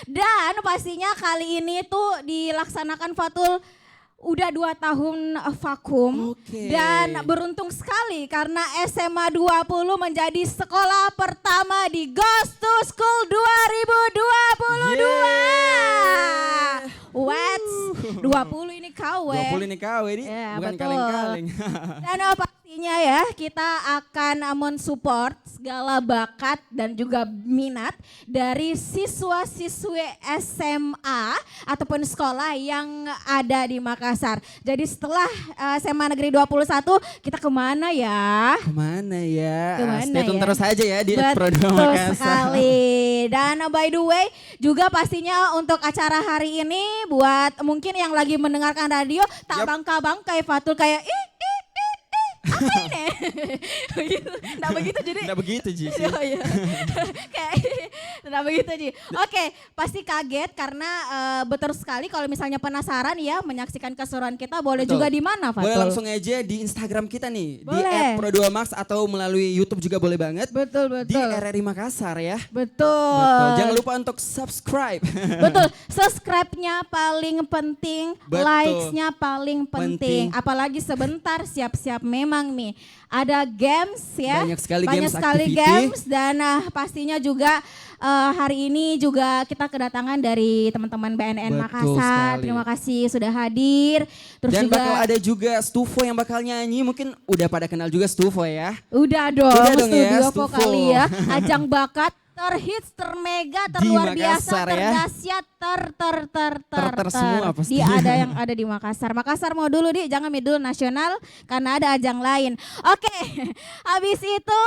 Dan pastinya kali ini tuh dilaksanakan Fatul udah 2 tahun vakum. Oke. Dan beruntung sekali karena SMA 20 menjadi sekolah pertama di Ghost to School 2022. What's 20 ini KW. 20 ini KW ini Ya, bukan betul. kaleng-kaleng. Dan pastinya ya kita akan mensupport segala bakat dan juga minat dari siswa-siswi SMA ataupun sekolah yang ada di Makassar. Jadi setelah SMA Negeri 21 kita kemana ya? Kemana ya? Kemana Stay tune ya? terus aja ya di Pro 2 Betul Makassar. sekali. Dan by the way juga pastinya untuk acara hari ini buat mungkin yang lagi mendengarkan radio tak Yup. bangka-bangkai Fatul kayak apa ini? Begitu. Nggak begitu jadi. Nggak begitu Ji. Oh, iya. Kayak nggak begitu Ji. Oke, pasti kaget karena betul sekali kalau misalnya penasaran ya menyaksikan keseruan kita boleh Betul. juga di mana Fatul? Boleh langsung aja di Instagram kita nih. Boleh. Di @pro2max atau melalui YouTube juga boleh banget. Betul Di betul. RRI Makassar ya. Betul. Betul. Jangan lupa untuk subscribe. Betul, subscribe-nya paling penting, Betul. likes-nya paling penting. Penting. Apalagi sebentar siap-siap memang nih. Ada games ya. Banyak sekali Banyak games, sekali activity. games dan pastinya juga hari ini juga kita kedatangan dari teman-teman BNN Betul Makassar. sekali. Terima kasih sudah hadir. Terus Dan juga bakal ada juga Stufo yang bakal nyanyi. Mungkin udah pada kenal juga Stufo ya. udah dong, Udah dong ya, studio Stufo. vokali ya. Ajang bakat terhits, termega, terluar biasa, Makassar ya. terdahsyat, Ter semua pasti. Di ada yang ada di Makassar. Makassar mau dulu jangan dulu nasional karena ada ajang lain. Oke, habis itu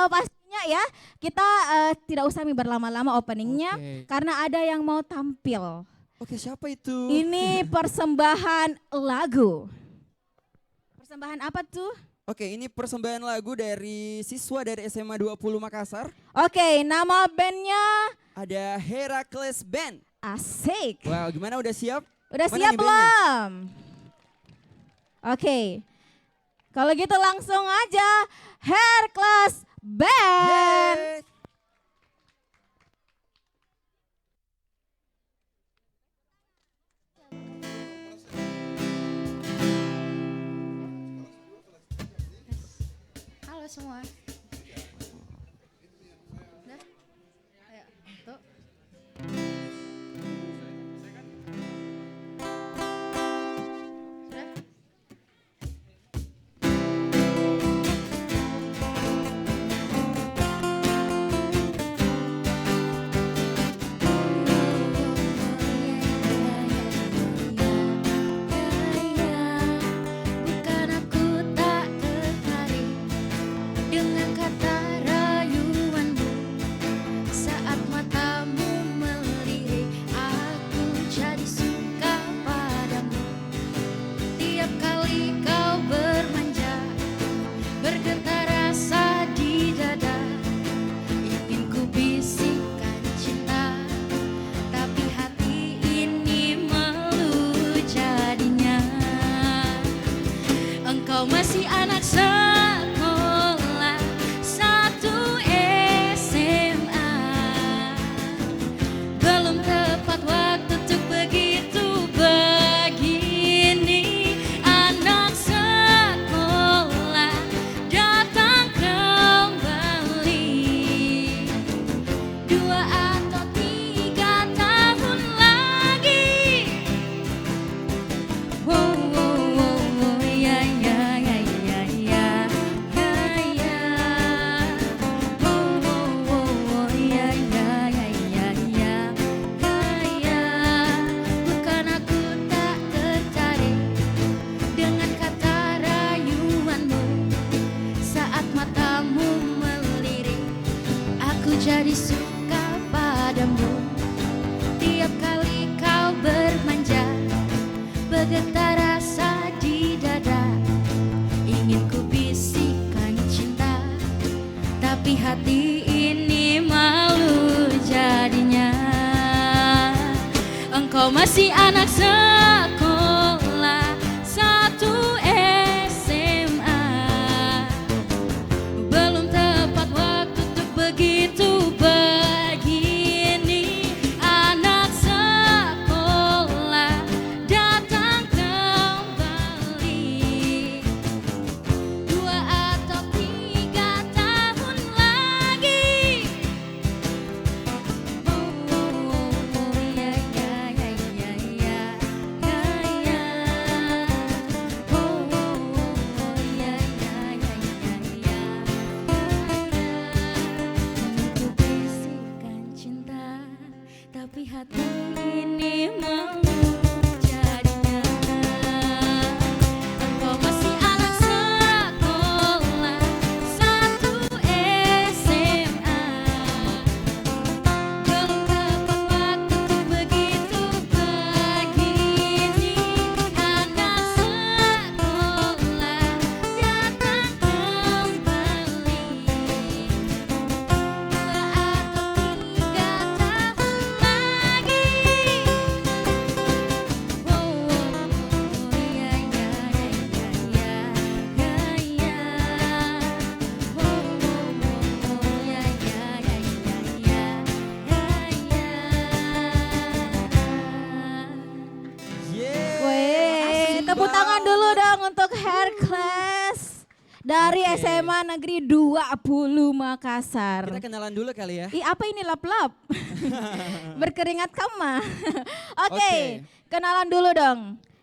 pastinya ya kita tidak usah berlama-lama openingnya Oke. karena ada yang mau tampil. Oke, siapa itu? Ini persembahan lagu. Persembahan apa tuh? Oke, ini persembahan lagu dari siswa dari SMA 20 Makassar. Oke, nama bandnya Ada Heracles Band. Asik. Wow, gimana udah siap? Udah Mana siap nih bandnya? belum? Oke. Kalau gitu langsung aja Heracles Band. Yeay. Halo semua. Udah? Ayo, tuh. Sudah? Bukan aku tak tertarik dengan kata rayuanmu. Saat matamu melirik, aku jadi suka padamu. Tiap kali kau bermanja, bergetar rasa di dada. Ingin ku bisikkan cinta, tapi hati ini malu jadinya. Engkau masih anak sekolah satu SMA. Belum tepat waktu untuk begitu begini. Anak sekolah datang kembali 2 atau 3 tahun lagi. Wow, wow, wow, wow, ya, ya, ya, ya, ya, ya, ya. Wow, wow, wow, wow, ya, ya, ya, ya, ya, ya. Bukan aku tak tertarik dengan kata rayuanmu. Saat matamu melirik, aku jadi suka padamu. Tiap kali kau bermanja, bergetar rasa di dada. Ingin ku bisikkan cinta, tapi hati ini malu jadinya. Engkau masih anak sekolah satu SMA. Belum tepat waktu untuk begitu begini. ini mau jadi nyata. Engkau masih anak sekolah satu SMA. Belum kapan waktu begitu begini. Anak sekolah datang kembali. 2 Tepuk tangan dulu dong untuk Hercules dari Oke. SMA Negeri 20 Makassar. Kita kenalan dulu kali ya. Ih, apa ini lap-lap? Berkeringat kama. Oke, Oke. kenalan dulu dong.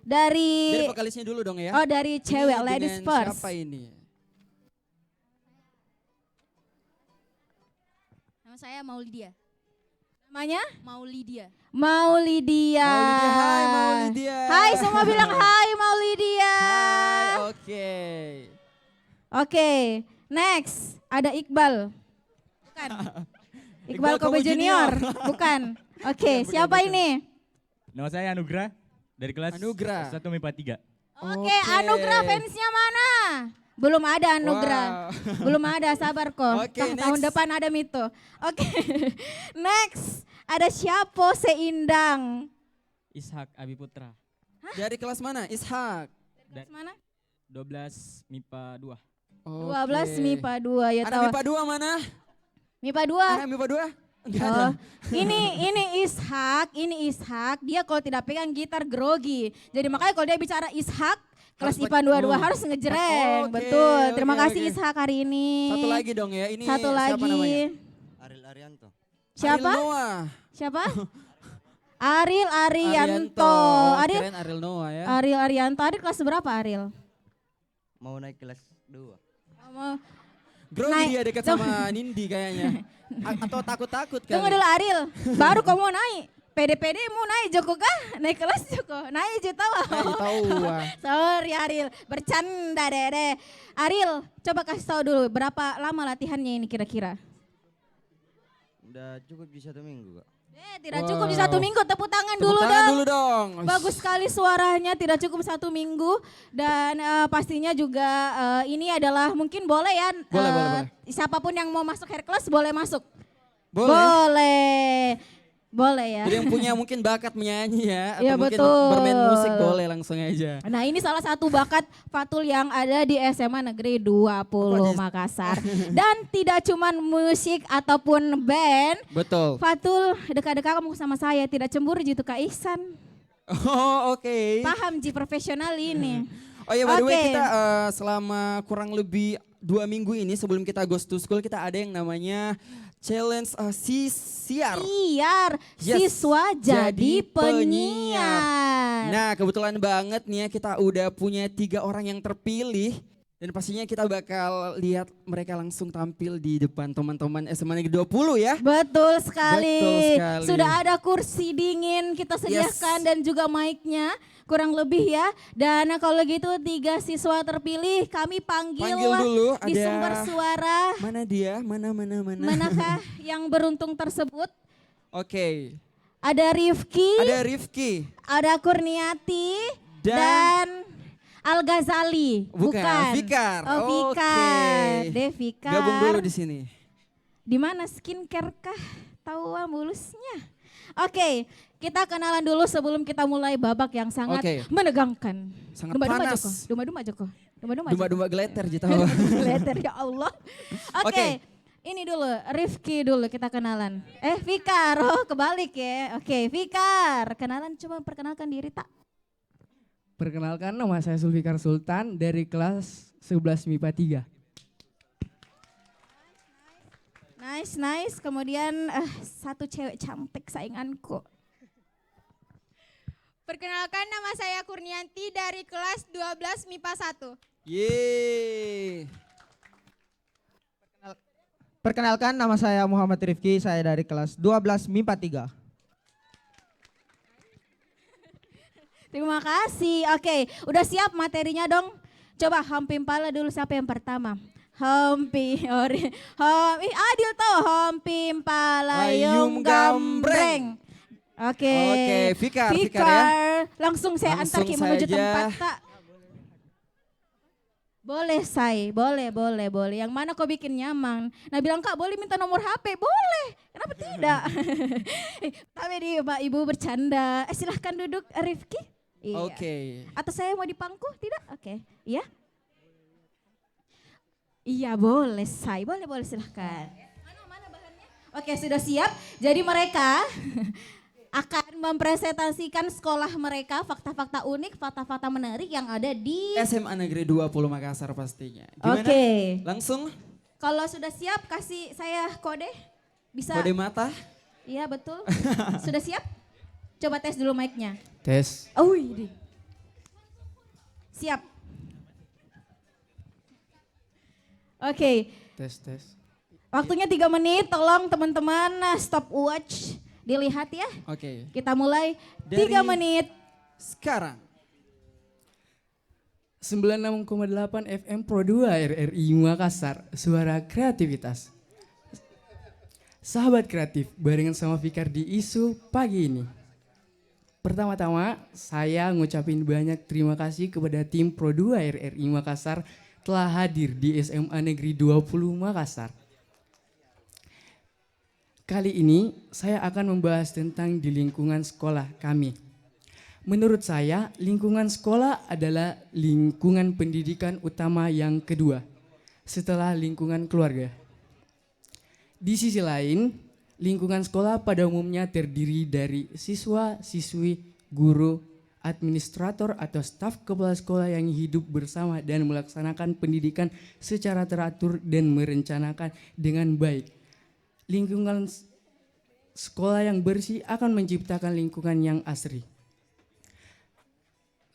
Dari Dari vokalisnya dulu dong ya. Oh, dari cewek, Ini ladies dengan first. Siapa ini? Nama saya Maulidia. Namanya? Maulidia. Maulidia. Maulidia, hai Maulidia. Hai, semua bilang hai Maulidia. Hai, oke. Oke, next ada Iqbal. Bukan. Iqbal Kobe Junior. Bukan. Oke, Bukan, siapa bukan. ini? Nama saya Anugrah dari kelas Anugrah. 1 MIPA 3. Oke, Anugrah fansnya mana? Belum ada Anugrah. Wow. Belum ada, sabar kok. Oke, Tahun next. depan ada Mito. Oke. Next, ada Syapo Seindang. Ishak Abi Putra Dari kelas mana? Ishak. Kelas mana? 12 MIPA 2. 12 MIPA 2 ya Ada tahu. MIPA 2 mana? MIPA 2. Ada MIPA 2? Enggak ada. Oh, ini Ishak. Dia kalau tidak pegang gitar grogi. Jadi makanya kalau dia bicara Ishak, kelas Harus IPA pakai- 22 oh. harus ngejreng. Oke, Betul. Terima oke, kasih oke. Ishak hari ini. Satu lagi dong ya. Ini Satu siapa lagi. namanya? Ariel Arianto. Siapa? Ariel Noah. Siapa? Ariel Arianto. Oh, Ariel keren Ariel Noah ya. Ariel Arianto. Ariel kelas berapa Ariel? Mau naik kelas 2. Mau- Grogi Naik. dia dekat sama Nindi kayaknya. Atau takut-takut kali. Tunggu dulu Ariel. Baru kau mau naik. PD mau naik Joko kah? Naik kelas Joko. Naik juta Nah, tahu. ah. Sorry Ariel, bercanda dede. Ariel, coba kasih tahu dulu berapa lama latihannya ini kira-kira? Udah cukup di 1 minggu kak. Tidak Wow. cukup di 1 minggu, tepuk tangan Tepuk dulu tangan dong. dulu dong. Bagus sekali suaranya, tidak cukup 1 minggu. Dan pastinya juga ini adalah mungkin boleh ya. Boleh, boleh. Siapapun yang mau masuk Hercules boleh masuk. Boleh. Boleh. Boleh ya. Jadi yang punya mungkin bakat menyanyi ya. Atau Iya, mungkin betul. bermain musik boleh langsung aja. Nah ini salah satu bakat Fatul yang ada di SMA Negeri 20 Makassar. Dan tidak cuman musik ataupun band, Betul. Fatul dekat-dekat kamu sama saya, tidak cemburu gitu Kak Ihsan. Oh oke. Paham Ji profesional ini. Oh ya by the way Oke. kita selama kurang lebih 2 minggu ini sebelum kita goes to school kita ada yang namanya challenge siar. Siar, Yes, siswa jadi penyiar. Nah kebetulan banget nih ya kita udah punya 3 orang yang terpilih. Dan pastinya kita bakal lihat mereka langsung tampil di depan teman-teman SMA Negeri 20 ya. Betul sekali. Betul sekali. Sudah ada kursi dingin kita sediakan dan juga mic-nya kurang lebih ya. Dan kalau gitu 3 siswa terpilih kami panggil, Panggil dulu di ada sumber suara. mana dia? Mana. Manakah yang beruntung tersebut? Oke. Ada Rifki, Ada Rifki. ada Kurniati, Dan- dan Al-Ghazali. Bukan, Fikar. Oh, Fikar. Oke. Fikar. Gabung dulu di sini. Di mana skincare kah? Tahu mulusnya. Oke, kita kenalan dulu sebelum kita mulai babak yang sangat Oke. menegangkan. Sangat Dumba-dumba panas. Joko. Dumba-dumba Joko. Dumba-dumba Joko. Dumba-dumba geleter gitu. Letter ya Allah. Oke. Oke. Ini dulu, Rifki dulu kita kenalan. Fikar, oh kebalik ya. Oke, Fikar. Kenalan, coba perkenalkan diri tak? Perkenalkan, nama saya Zulfikar Sultan dari kelas 11 MIPA 3. Nice. Kemudian satu cewek cantik sainganku. Perkenalkan nama saya Kurnianti dari kelas 12 MIPA 1. Yeay. Perkenalkan nama saya Muhammad Rifki, saya dari kelas 12 MIPA 3. Terima kasih. Oke, udah siap materinya dong? Coba Hompi Impala dulu, siapa yang pertama? Hompi, Adil tuh, Hompi Impala Yung Gambreng. Oke. Oke, Fikar ya. Langsung saya antar Langsung Ki menuju saja. tempat, Kak. Boleh, Say. Boleh. Yang mana kau bikin nyaman? Nah bilang, Kak boleh minta nomor HP? Boleh. Kenapa tidak? Tapi di Pak Ibu bercanda. Silahkan duduk, Rifki. Iya. Oke. Atau saya mau dipangku? Tidak? Oke. Iya? Iya boleh, Say. Boleh silahkan. Mana bahannya? Oke, sudah siap. Jadi mereka akan mempresentasikan sekolah mereka, fakta-fakta unik, fakta-fakta menarik yang ada di... SMA Negeri 20 Makassar pastinya. Gimana? Oke. Langsung Kalau sudah siap kasih saya kode. Bisa? kode mata. Iya betul. Sudah siap? Coba tes dulu mic-nya. Tes. Oh ini. Siap. Oke. Tes. Waktunya 3 menit. Tolong teman-teman stopwatch. Dilihat ya. Oke. Kita mulai Dari- 3 menit. Sekarang 96,8 FM Pro 2 RRI Makassar, suara kreativitas. Sahabat kreatif, barengan sama Fikar di isu pagi ini. Pertama-tama, saya ngucapin banyak terima kasih kepada tim Pro 2 RRI Makassar telah hadir di SMA Negeri 20 Makassar. Kali ini saya akan membahas tentang di lingkungan sekolah kami. Menurut saya, lingkungan sekolah adalah lingkungan pendidikan utama yang kedua setelah lingkungan keluarga. Di sisi lain, lingkungan sekolah pada umumnya terdiri dari siswa, siswi, guru, administrator atau staf kepala sekolah yang hidup bersama dan melaksanakan pendidikan secara teratur dan merencanakan dengan baik. Lingkungan sekolah yang bersih akan menciptakan lingkungan yang asri.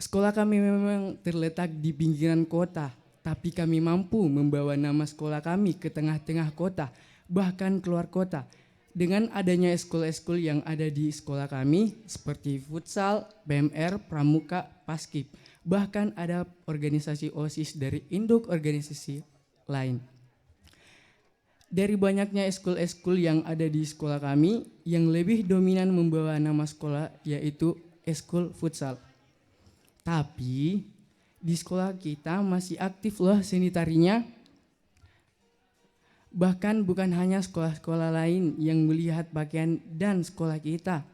Sekolah kami memang terletak di pinggiran kota, tapi kami mampu membawa nama sekolah kami ke tengah-tengah kota, bahkan keluar kota. Dengan adanya eskul-eskul yang ada di sekolah kami, seperti futsal, BMR, Pramuka, Paskib, bahkan ada organisasi OSIS dari induk organisasi lain. Dari banyaknya eskul-eskul yang ada di sekolah kami, yang lebih dominan membawa nama sekolah yaitu eskul futsal. Tapi di sekolah kita masih aktif loh seni tarinya. Bahkan bukan hanya sekolah-sekolah lain yang melihat pakaian dan sekolah kita.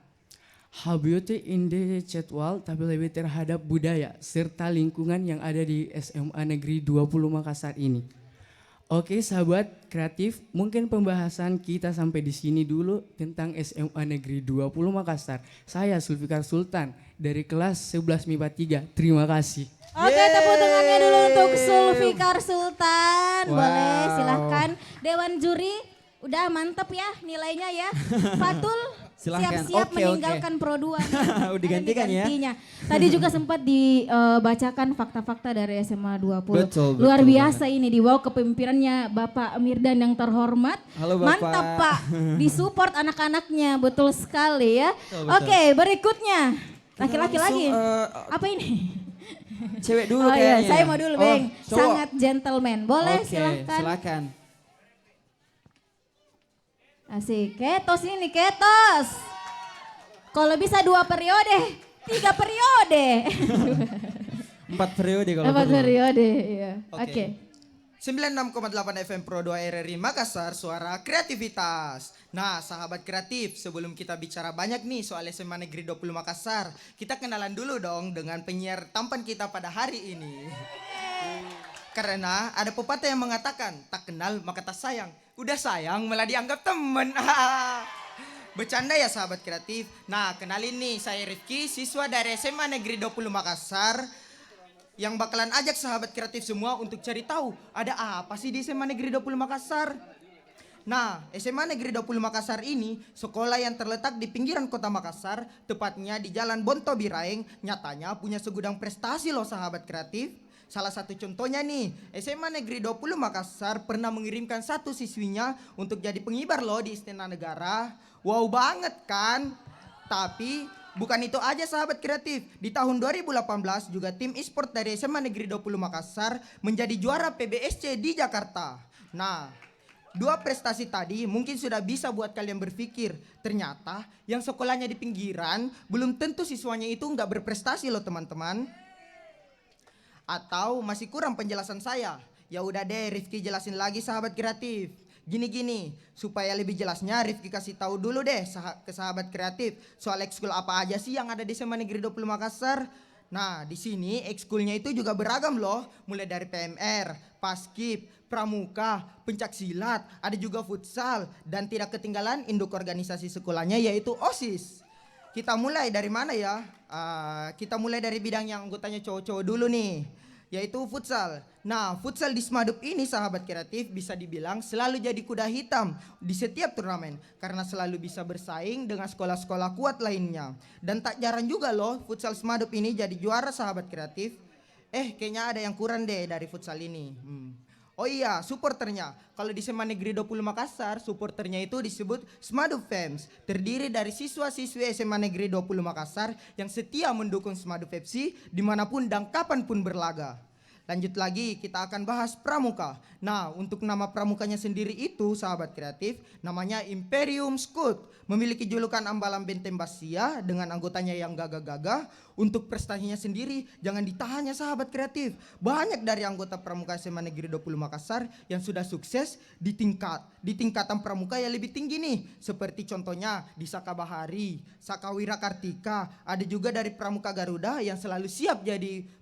How beauty in the jadwal, tapi lebih terhadap budaya serta lingkungan yang ada di SMA Negeri 20 Makassar ini. Oke sahabat kreatif, mungkin pembahasan kita sampai di sini dulu tentang SMA Negeri 20 Makassar. Saya Zulfikar Sultan dari kelas 11 MIPA 3. Terima kasih. Oke, tepuk tangannya dulu untuk Zulfikar Sultan. Wow. Boleh, silahkan. Dewan juri, udah mantep ya nilainya ya. Fatul, Silahkan. siap-siap Oke, meninggalkan Pro 2. Udah digantikan ya. Tadi juga sempat dibacakan fakta-fakta dari SMA 20. Betul, Luar betul biasa ini di bawah kepemimpinan Bapak Mirdan yang terhormat. Halo, Bapak. Mantap Pak, disupport anak-anaknya, betul sekali ya. Betul, betul. Oke, berikutnya. Laki-laki langsung, lagi. Apa ini? Cewek dulu Oh iya, kayaknya. saya mau dulu, Beng. cowok. Sangat gentleman. Boleh, Oke, silahkan. silakan. Asik, ketos ini, ketos. Kalau bisa 2 periode, 3 periode. 4 periode kalau 4 perlu. periode, iya. Oke. Oke. 96,8 FM Pro 2 RRI Makassar, suara kreativitas. Nah, sahabat kreatif, sebelum kita bicara banyak nih soal SMA Negeri 20 Makassar, kita kenalan dulu dong dengan penyiar tampan kita pada hari ini. Karena ada pepatah yang mengatakan, tak kenal maka tak sayang. Udah sayang malah dianggap temen. Bercanda ya sahabat kreatif. Nah, kenalin nih, saya Rifki, siswa dari SMA Negeri 20 Makassar, yang bakalan ajak sahabat kreatif semua untuk cari tahu ada apa sih di SMA Negeri 20 Makassar. Nah, SMA Negeri 20 Makassar ini sekolah yang terletak di pinggiran kota Makassar, tepatnya di Jalan Bonto Biraeng, nyatanya punya segudang prestasi loh sahabat kreatif. Salah satu contohnya nih, SMA Negeri 20 Makassar pernah mengirimkan 1 siswinya untuk jadi pengibar loh di Istana Negara. Wow banget kan? Tapi Bukan itu aja sahabat kreatif, di tahun 2018 juga tim e-sport dari SMA Negeri 20 Makassar menjadi juara PBSC di Jakarta. Nah, dua prestasi tadi mungkin sudah bisa buat kalian berpikir, ternyata yang sekolahnya di pinggiran belum tentu siswanya itu nggak berprestasi loh teman-teman. Atau masih kurang penjelasan saya? Ya udah deh, Rifki jelasin lagi sahabat kreatif. Gini-gini, supaya lebih jelasnya Rifki kasih tahu dulu deh ke sahabat kreatif soal ekskul apa aja sih yang ada di SMA Negeri 20 Makassar. Nah, di sini ekskulnya itu juga beragam loh, mulai dari PMR, Paskib, Pramuka, Pencak Silat, ada juga futsal, dan tidak ketinggalan induk organisasi sekolahnya yaitu OSIS. Kita mulai dari mana ya? Kita mulai dari bidang yang anggotanya cowok-cowok dulu nih, yaitu futsal. Nah, futsal di Smadup ini sahabat kreatif bisa dibilang selalu jadi kuda hitam di setiap turnamen karena selalu bisa bersaing dengan sekolah-sekolah kuat lainnya. Dan tak jarang juga loh futsal Smadup ini jadi juara sahabat kreatif. Kayaknya ada yang kurang deh dari futsal ini. Oh iya, supporternya. Kalau di SMA Negeri 20 Makassar, supporternya itu disebut Smadup Fans. Terdiri dari siswa-siswi SMA Negeri 20 Makassar yang setia mendukung Smadup FC dimanapun dan kapanpun berlaga. Lanjut lagi, kita akan bahas Pramuka. Nah, untuk nama Pramukanya sendiri itu, sahabat kreatif, namanya Imperium Scout. Memiliki julukan ambalan benteng Basia dengan anggotanya yang gagah-gagah. Untuk prestasinya sendiri, jangan ditanya sahabat kreatif. Banyak dari anggota Pramuka SMA Negeri 20 Makassar yang sudah sukses di tingkatan Pramuka yang lebih tinggi nih. Seperti contohnya di Saka Bahari, Saka Wira Kartika. Ada juga dari Pramuka Garuda yang selalu siap jadi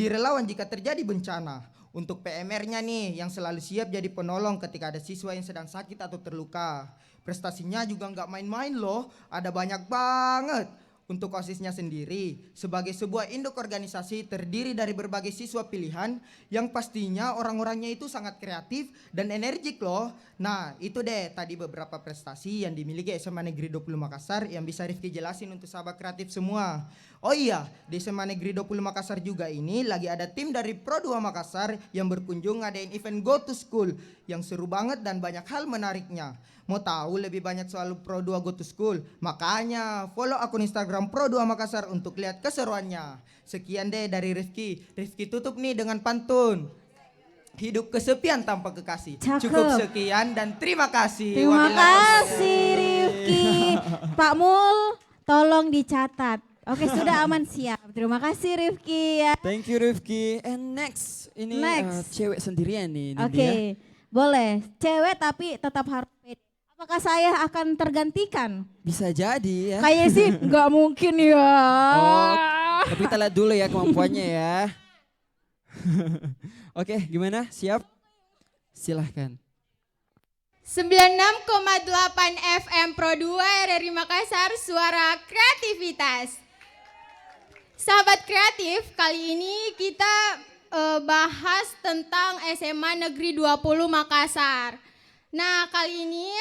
relawan jika terjadi bencana. Untuk PMR-nya nih yang selalu siap jadi penolong ketika ada siswa yang sedang sakit atau terluka. Prestasinya juga nggak main-main loh, ada banyak banget. Untuk OSIS-nya sendiri, sebagai sebuah induk organisasi terdiri dari berbagai siswa pilihan yang pastinya orang-orangnya itu sangat kreatif dan energik loh. Nah, itu deh tadi beberapa prestasi yang dimiliki SMA Negeri 20 Makassar yang bisa Rifki jelasin untuk sahabat kreatif semua. Oh iya, di SMA Negeri 20 Makassar juga ini lagi ada tim dari Pro 2 Makassar yang berkunjung ngadain event Go to School yang seru banget dan banyak hal menariknya. Mau tahu lebih banyak soal Pro 2 Go to School? Makanya follow akun Instagram Pro 2 Makassar untuk lihat keseruannya. Sekian deh dari Rifki. Rifki tutup nih dengan pantun. Hidup kesepian tanpa kekasih. Cakep. Cukup sekian dan terima kasih. Terima Wabillahi kasih Rifki. Pak Mul, tolong dicatat. Oke, sudah aman, siap. Terima kasih Rifki ya. Thank you Rifki. And next, ini Next. cewek sendirian nih. Oke, boleh. Cewek tapi tetap harus pede. Apakah saya akan tergantikan? Bisa jadi ya. Kayaknya sih nggak mungkin ya. Oh, tapi kita lihat dulu ya kemampuannya ya. Oke, gimana? Siap? Silahkan. 96,8 FM Pro 2 RRI Makassar, suara kreativitas. Sahabat kreatif, kali ini kita bahas tentang SMA Negeri 20 Makassar. Nah, kali ini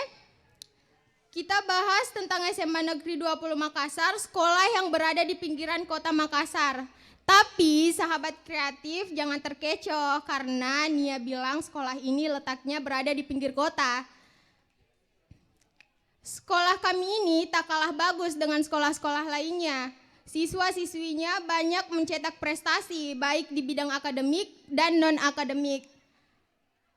kita bahas tentang SMA Negeri 20 Makassar, sekolah yang berada di pinggiran kota Makassar. Tapi sahabat kreatif jangan terkecoh karena Nia bilang sekolah ini letaknya berada di pinggir kota. Sekolah kami ini tak kalah bagus dengan sekolah-sekolah lainnya. Siswa-siswinya banyak mencetak prestasi baik di bidang akademik dan non-akademik.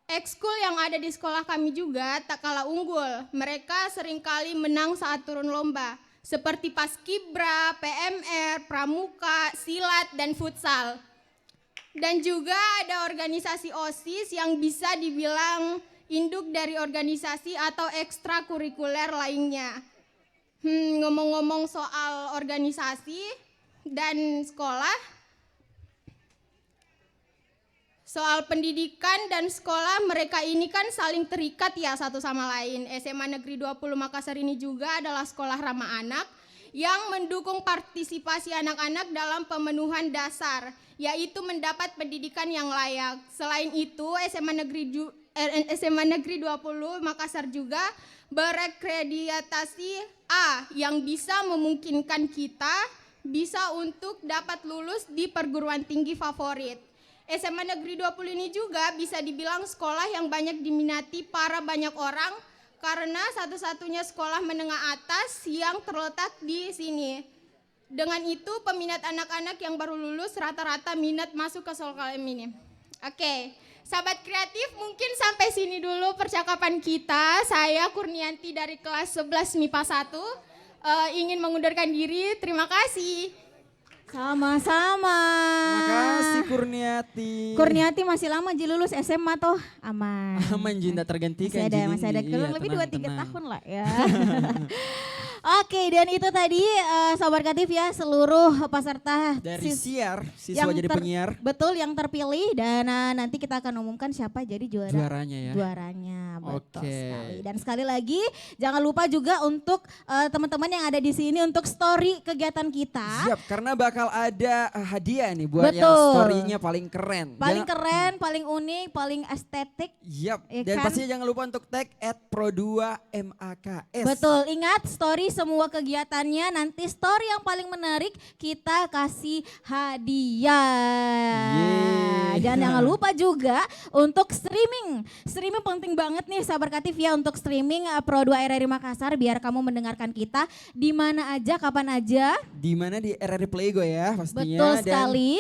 Ekskul yang ada di sekolah kami juga tak kalah unggul. Mereka seringkali menang saat turun lomba. Seperti Paskibra, PMR, Pramuka, Silat, dan Futsal. Dan juga ada organisasi OSIS yang bisa dibilang induk dari organisasi atau ekstrakurikuler lainnya. Ngomong-ngomong soal organisasi dan sekolah, soal pendidikan dan sekolah, mereka ini kan saling terikat ya satu sama lain. SMA Negeri 20 Makassar ini juga adalah sekolah ramah anak yang mendukung partisipasi anak-anak dalam pemenuhan dasar, yaitu mendapat pendidikan yang layak. Selain itu, SMA Negeri 20 Makassar juga berakreditasi A yang bisa memungkinkan kita bisa untuk dapat lulus di perguruan tinggi favorit. SMA Negeri 20 ini juga bisa dibilang sekolah yang banyak diminati para banyak orang karena satu-satunya sekolah menengah atas yang terletak di sini. Dengan itu peminat anak-anak yang baru lulus rata-rata minat masuk ke sekolah ini. Oke, sahabat kreatif mungkin sampai sini dulu percakapan kita. Saya Kurnianti dari kelas 11 MIPA 1 ingin mengundurkan diri. Terima kasih. Sama-sama. Terima kasih Kurniati. Kurniati masih lama Ji lulus SMA toh, aman. Aman Ji, nggak tergantikan. Masih ada Ji. kurang Iya, lebih tenang, 2-3 tenang. tahun lah ya. Oke, dan itu tadi Sobat Kreatif ya seluruh peserta Dari siar, siswa yang jadi penyiar. Betul, yang terpilih dan nanti kita akan umumkan siapa jadi Juaranya ya. Juaranya, betul Oke. sekali. Dan sekali lagi jangan lupa juga untuk teman-teman yang ada di sini untuk story kegiatan kita. Siap, karena bakal ada hadiah nih buat yang Betul. story-nya paling keren. Paling keren, paling unik, paling estetik. Yap, Ya dan kan? pastinya jangan lupa untuk tag @pro2maks. Betul, ingat story semua kegiatannya, nanti story yang paling menarik kita kasih hadiah. Yeay. Dan jangan lupa juga untuk streaming. Streaming penting banget nih sahabat kreatif ya untuk streaming Pro2 RRI Makassar biar kamu mendengarkan kita di mana aja, kapan aja. Di mana di RRI Playgo ya pastinya. Betul Dan sekali.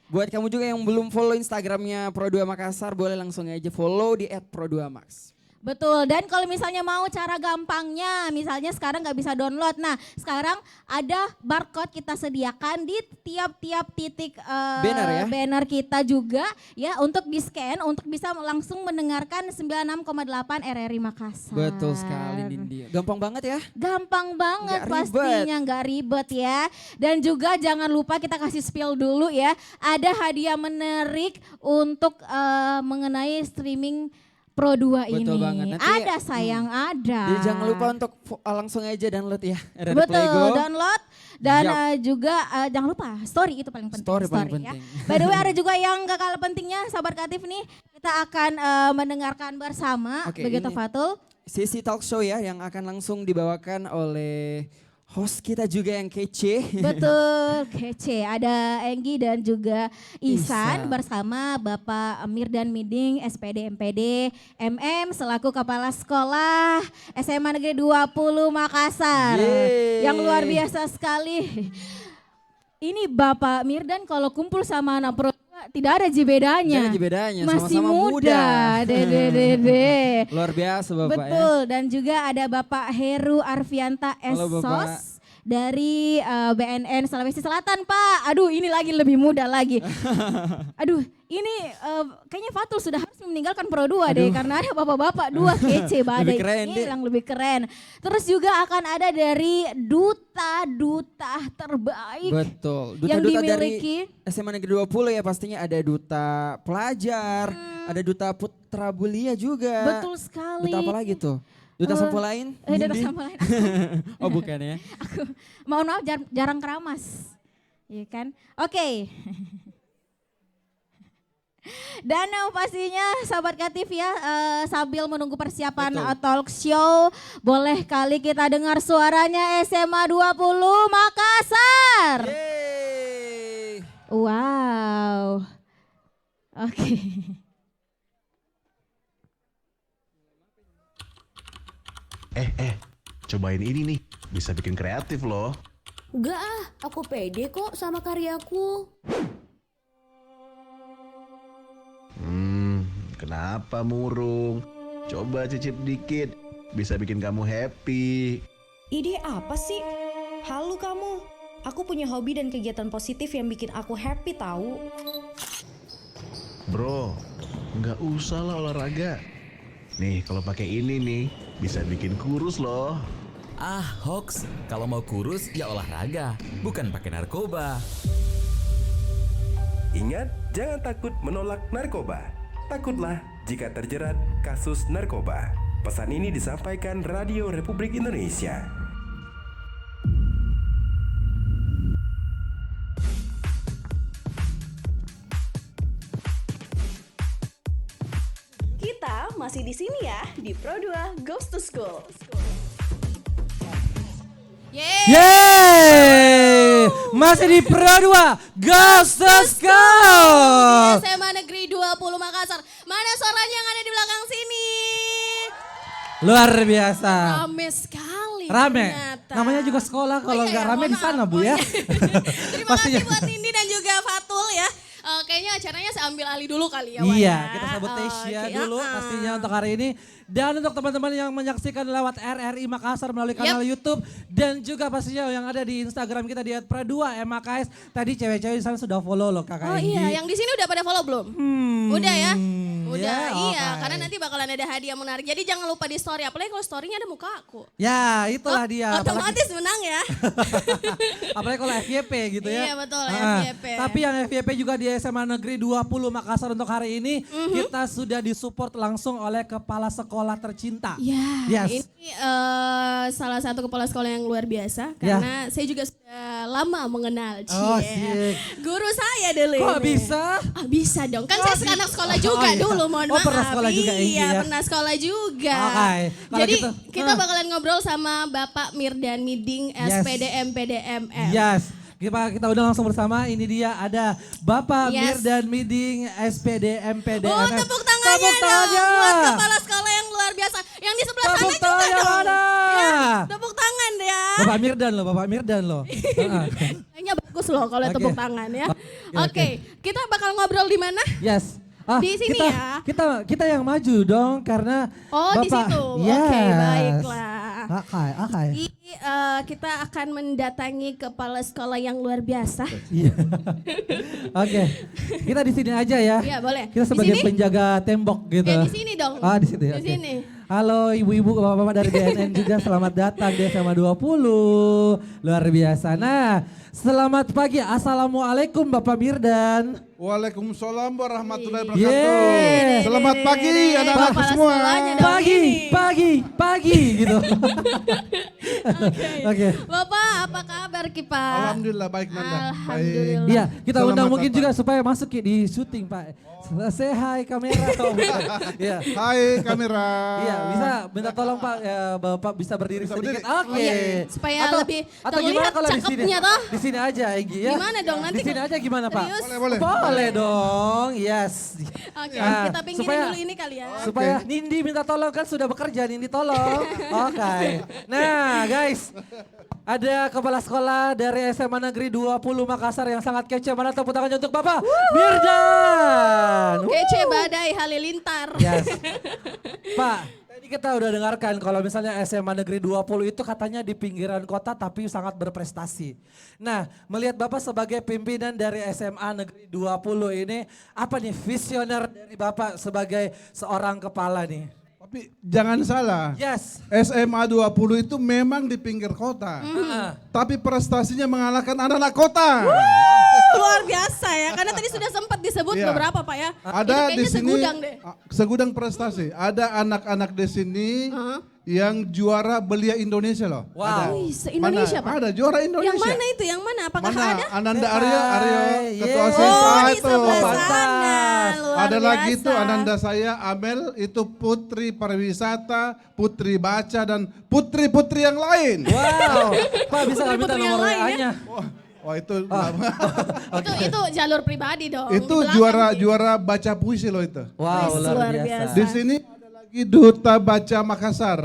buat kamu juga yang belum follow Instagramnya Pro2 Makassar, boleh langsung aja follow di @pro2max. Betul, dan kalau misalnya mau cara gampangnya, misalnya sekarang nggak bisa download. Nah sekarang ada barcode kita sediakan di tiap-tiap titik Banner ya? banner kita juga ya untuk di scan untuk bisa langsung mendengarkan 96,8 RRI Makassar. Betul sekali Nindi. Gampang banget ya. Gampang banget Nggak pastinya, nggak ribet ya. Dan juga jangan lupa kita kasih spill dulu ya. Ada hadiah menarik untuk mengenai streaming Pro2 ini. Betul banget. Nanti, Ada sayang, ada. Jadi jangan lupa untuk langsung aja download ya RRI Betul, Playgo. download dan Yap. juga jangan lupa story itu paling penting. Story paling ya. penting. By the way ada juga yang gak kalah pentingnya sahabat kreatif nih kita akan mendengarkan bersama Oke, begitu ini- Fatul. Sesi talk show ya yang akan langsung dibawakan oleh host kita juga yang kece. Betul, kece. Ada Enggi dan juga Ihsan Ihsan. bersama Bapak Mirdan Miding, SPD MPD, MM selaku Kepala Sekolah SMA Negeri 20 Makassar. Yeay. Yang luar biasa sekali. Ini Bapak Mirdan kalau kumpul sama anak pro tidak ada bedanya. Jangan bedanya, Masih sama-sama muda. Dede. Luar biasa Bapak ya. Betul, dan juga ada Bapak Heru Arfianta Halo, Bapak. Esos dari BNN Sulawesi Selatan, Pak. Aduh, ini lagi lebih muda lagi. Aduh, ini kayaknya Fatul sudah harus meninggalkan Pro2 deh karena ada bapak-bapak dua kece badai. Lebih keren, Ini Dek. yang lebih keren. Terus juga akan ada dari duta-duta terbaik. Betul. Yang Duta-duta dimiliki. dari SMA Negeri 20 ya pastinya ada duta pelajar, ada duta putra belia juga. Betul sekali. Duta apa lagi tuh? Duta sampo lain? Duta Nindi? sampo lain. Oh bukan ya. Aku mohon maaf jarang keramas. Iya kan? Oke. Dan pastinya sahabat kreatif ya sambil menunggu persiapan Betul. talk show boleh kali kita dengar suaranya SMA 20 Makassar. Yeay. Wow. Oke. Cobain ini nih, bisa bikin kreatif loh. Enggak ah, aku pede kok sama karyaku. Kenapa murung? Coba cicip dikit, bisa bikin kamu happy. Ide apa sih? Halu kamu. Aku punya hobi dan kegiatan positif yang bikin aku happy tahu. Bro, nggak usah lah olahraga. Nih, kalau pakai ini nih, bisa bikin kurus loh. Ah, hoax. Kalau mau kurus ya olahraga, bukan pakai narkoba. Ingat, jangan takut menolak narkoba. Takutlah jika terjerat kasus narkoba. Pesan ini disampaikan Radio Republik Indonesia. Kita masih di sini ya di Pro2 Goes to School. Yeay! Masih di Pro2 Goes to School. SMA Negeri 20 Makassar. Mana suaranya yang ada di belakang sini? Luar biasa. Rame sekali. Rame. ternyata. Namanya juga sekolah, kalau iya, nggak ya, rame mohon di sana maaf. Bu ya. Terima kasih buat Nindi dan juga Fatul ya. Kayaknya acaranya saya ambil alih dulu kali ya. Wan, Iya, ya. kita sebut Tasya Oke, dulu pastinya untuk hari ini. Dan untuk teman-teman yang menyaksikan lewat RRI Makassar melalui kanal YouTube. Dan juga pastinya yang ada di Instagram kita di @pra2maks. Tadi cewek-cewek di sana sudah follow loh Kakak Oh Enggi. iya, yang di sini udah pada follow belum? Udah ya? Udah, ya, iya. oke. Karena nanti bakalan ada hadiah menarik. Jadi jangan lupa di story. Apalagi kalau storynya ada muka aku. Ya itulah dia. Otomatis menang ya. Apalagi kalau FYP gitu ya. Iya betul, Ah, FYP. Tapi yang FYP juga di SMA Negeri 20 Makassar untuk hari ini. Kita sudah disupport langsung oleh kepala sekolah tercinta. Ya, Yes. ini salah satu kepala sekolah yang luar biasa. Karena saya juga sudah lama mengenal. Oh, Cie. sik. Guru saya dulu. Kok ini. bisa? Ah, bisa dong. Kan Oh, saya anak sekolah juga iya. dulu, mohon Oh, maaf. pernah sekolah juga, Enggi, Iya, ya? pernah sekolah juga. Oke. Kalau Jadi gitu, kita bakalan ngobrol sama Bapak Mirdan Miding Yes. SPDM PDMM. Yes. Kita udah langsung bersama. Ini dia ada Bapak Yes. Mirdan Miding SPD MPD. Oh, tepuk tangannya Tepuk tangannya. dong buat kepala sekolah yang luar biasa. Yang di sebelah Tepuk sana juga tangannya dong. mana? Ya, tepuk tangan ya. Bapak Mirdan loh, Bapak Mirdan loh. Heeh. Kayaknya bagus loh kalau Oke. tepuk tangan ya. Oke, Oke, kita bakal ngobrol di mana? Yes. Di sini kita, ya? Kita yang maju dong karena Oh, Bapak, di situ. Yes. Oke, baiklah. Oke. Kita akan mendatangi kepala sekolah yang luar biasa. Iya. Oke. Kita di sini aja ya. Iya, boleh. Kita Di sebagai sini? penjaga tembok gitu. Ya, di sini dong. Ah, di situ ya. Di oke. sini. Halo ibu-ibu, bapak-bapak dari BNN juga selamat datang di SMA 20. Luar biasa. Nah, selamat pagi. Assalamualaikum Bapak Mirdan. Waalaikumsalam warahmatullahi Yeay. wabarakatuh. Selamat pagi anak-anak Kepala semua. sekolahnya dong ini. Pagi gitu. Oke. Bapak, apa kabar Kipa? Alhamdulillah baik Nanda. Alhamdulillah. Iya, kita Selamat undang mungkin datang. juga supaya masuk di syuting Pak. Say hi kamera. Iya. Hai kamera. Iya, bisa minta tolong Pak, ya, Bapak bisa berdiri Bisa sedikit. berdiri? Oke. Oh, iya. Supaya lebih atau terlihat gimana kalau di sini? cakepnya toh. Di sini aja Enggi ya. Gimana dong nanti? Di sini aja gimana Pak? Serius? Boleh. Boleh dong. Yes. Oke, Ah, kita pinggirin dulu ini kali ya. Supaya Nindi minta tolong kan sudah bekerja, Nindi tolong. Oke. Nah guys, ada kepala sekolah dari SMA Negeri 20 Makassar yang sangat kece. Mana tepuk tangannya untuk Bapak Mirdan. Kece badai halilintar. Yes. Pak, tadi kita udah dengarkan kalau misalnya SMA Negeri 20 itu katanya di pinggiran kota tapi sangat berprestasi. Nah, melihat Bapak sebagai pimpinan dari SMA Negeri 20 ini, apa nih visioner dari Bapak sebagai seorang kepala nih? Tapi jangan salah. Yes. SMA 20 itu memang di pinggir kota. Tapi prestasinya mengalahkan anak-anak kota. Luar biasa ya, karena tadi sudah sempat disebut Iya. beberapa Pak ya. Ada Itu di kayaknya sini segudang deh. segudang prestasi. Ada anak-anak di sini yang juara belia Indonesia loh. Wow. Ada. Wih, se-Indonesia, Pak? Ada juara Indonesia. Yang mana itu? Yang mana? Apakah Mana? ada? Ananda Aryo, ketua Yeay. OSIS Oh, di itu. sebelah Pantas. sana. Luar Ada lagi biasa. tuh Ananda saya, Amel, itu putri pariwisata, putri baca, dan putri-putri yang lain. Wow. Pak bisa nggak minta Putri-putri yang nomor lain ya? WA-nya? Wah itu Itu jalur pribadi dong. itu Di belakang nih. juara baca puisi loh itu. Wow, Wih, luar luar biasa. biasa. Di sini ada lagi Duta Baca Makassar,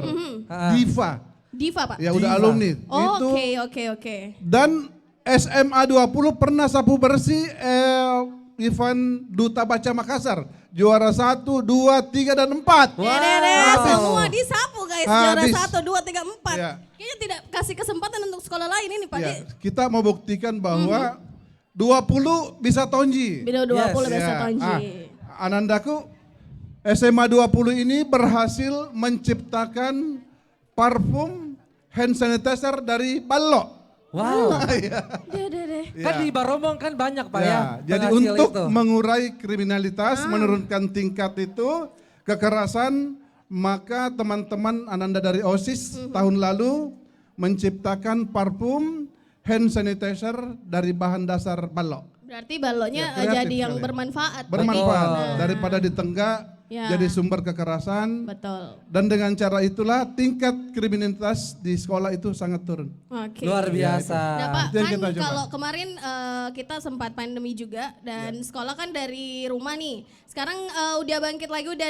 Diva. Diva Pak. Ya udah Diva. alumni. Oh, Itu oke. dan SMA 20 pernah sapu bersih event Duta Baca Makassar. Juara 1, 2, 3, dan 4. Semua disapu guys. Juara Habis. 1, 2, 3, 4. Ya. Kayaknya tidak kasih kesempatan untuk sekolah lain ini Pak. Ya, kita mau buktikan bahwa 20 bisa tonji. Video 20 Yes. bisa Ya. tonji. Anandaku, SMA 20 ini berhasil menciptakan parfum hand sanitizer dari balok. Wow. Deh. Kan di Baromong kan banyak Pak ya. Ya, jadi penghasil untuk itu. mengurai kriminalitas, menurunkan tingkat itu, kekerasan, maka teman-teman Ananda dari OSIS tahun lalu menciptakan parfum hand sanitizer dari bahan dasar balok. Berarti baloknya Ya, kreatif jadi yang sekali. bermanfaat. Bermanfaat Nah. daripada ditenggak Ya. jadi sumber kekerasan. Betul. Dan dengan cara itulah tingkat kriminalitas di sekolah itu sangat turun. Oke. Luar biasa. Nah Pak, Itu yang kan kita coba. kalau kemarin kita sempat pandemi juga dan sekolah kan dari rumah nih. Sekarang udah bangkit lagi, udah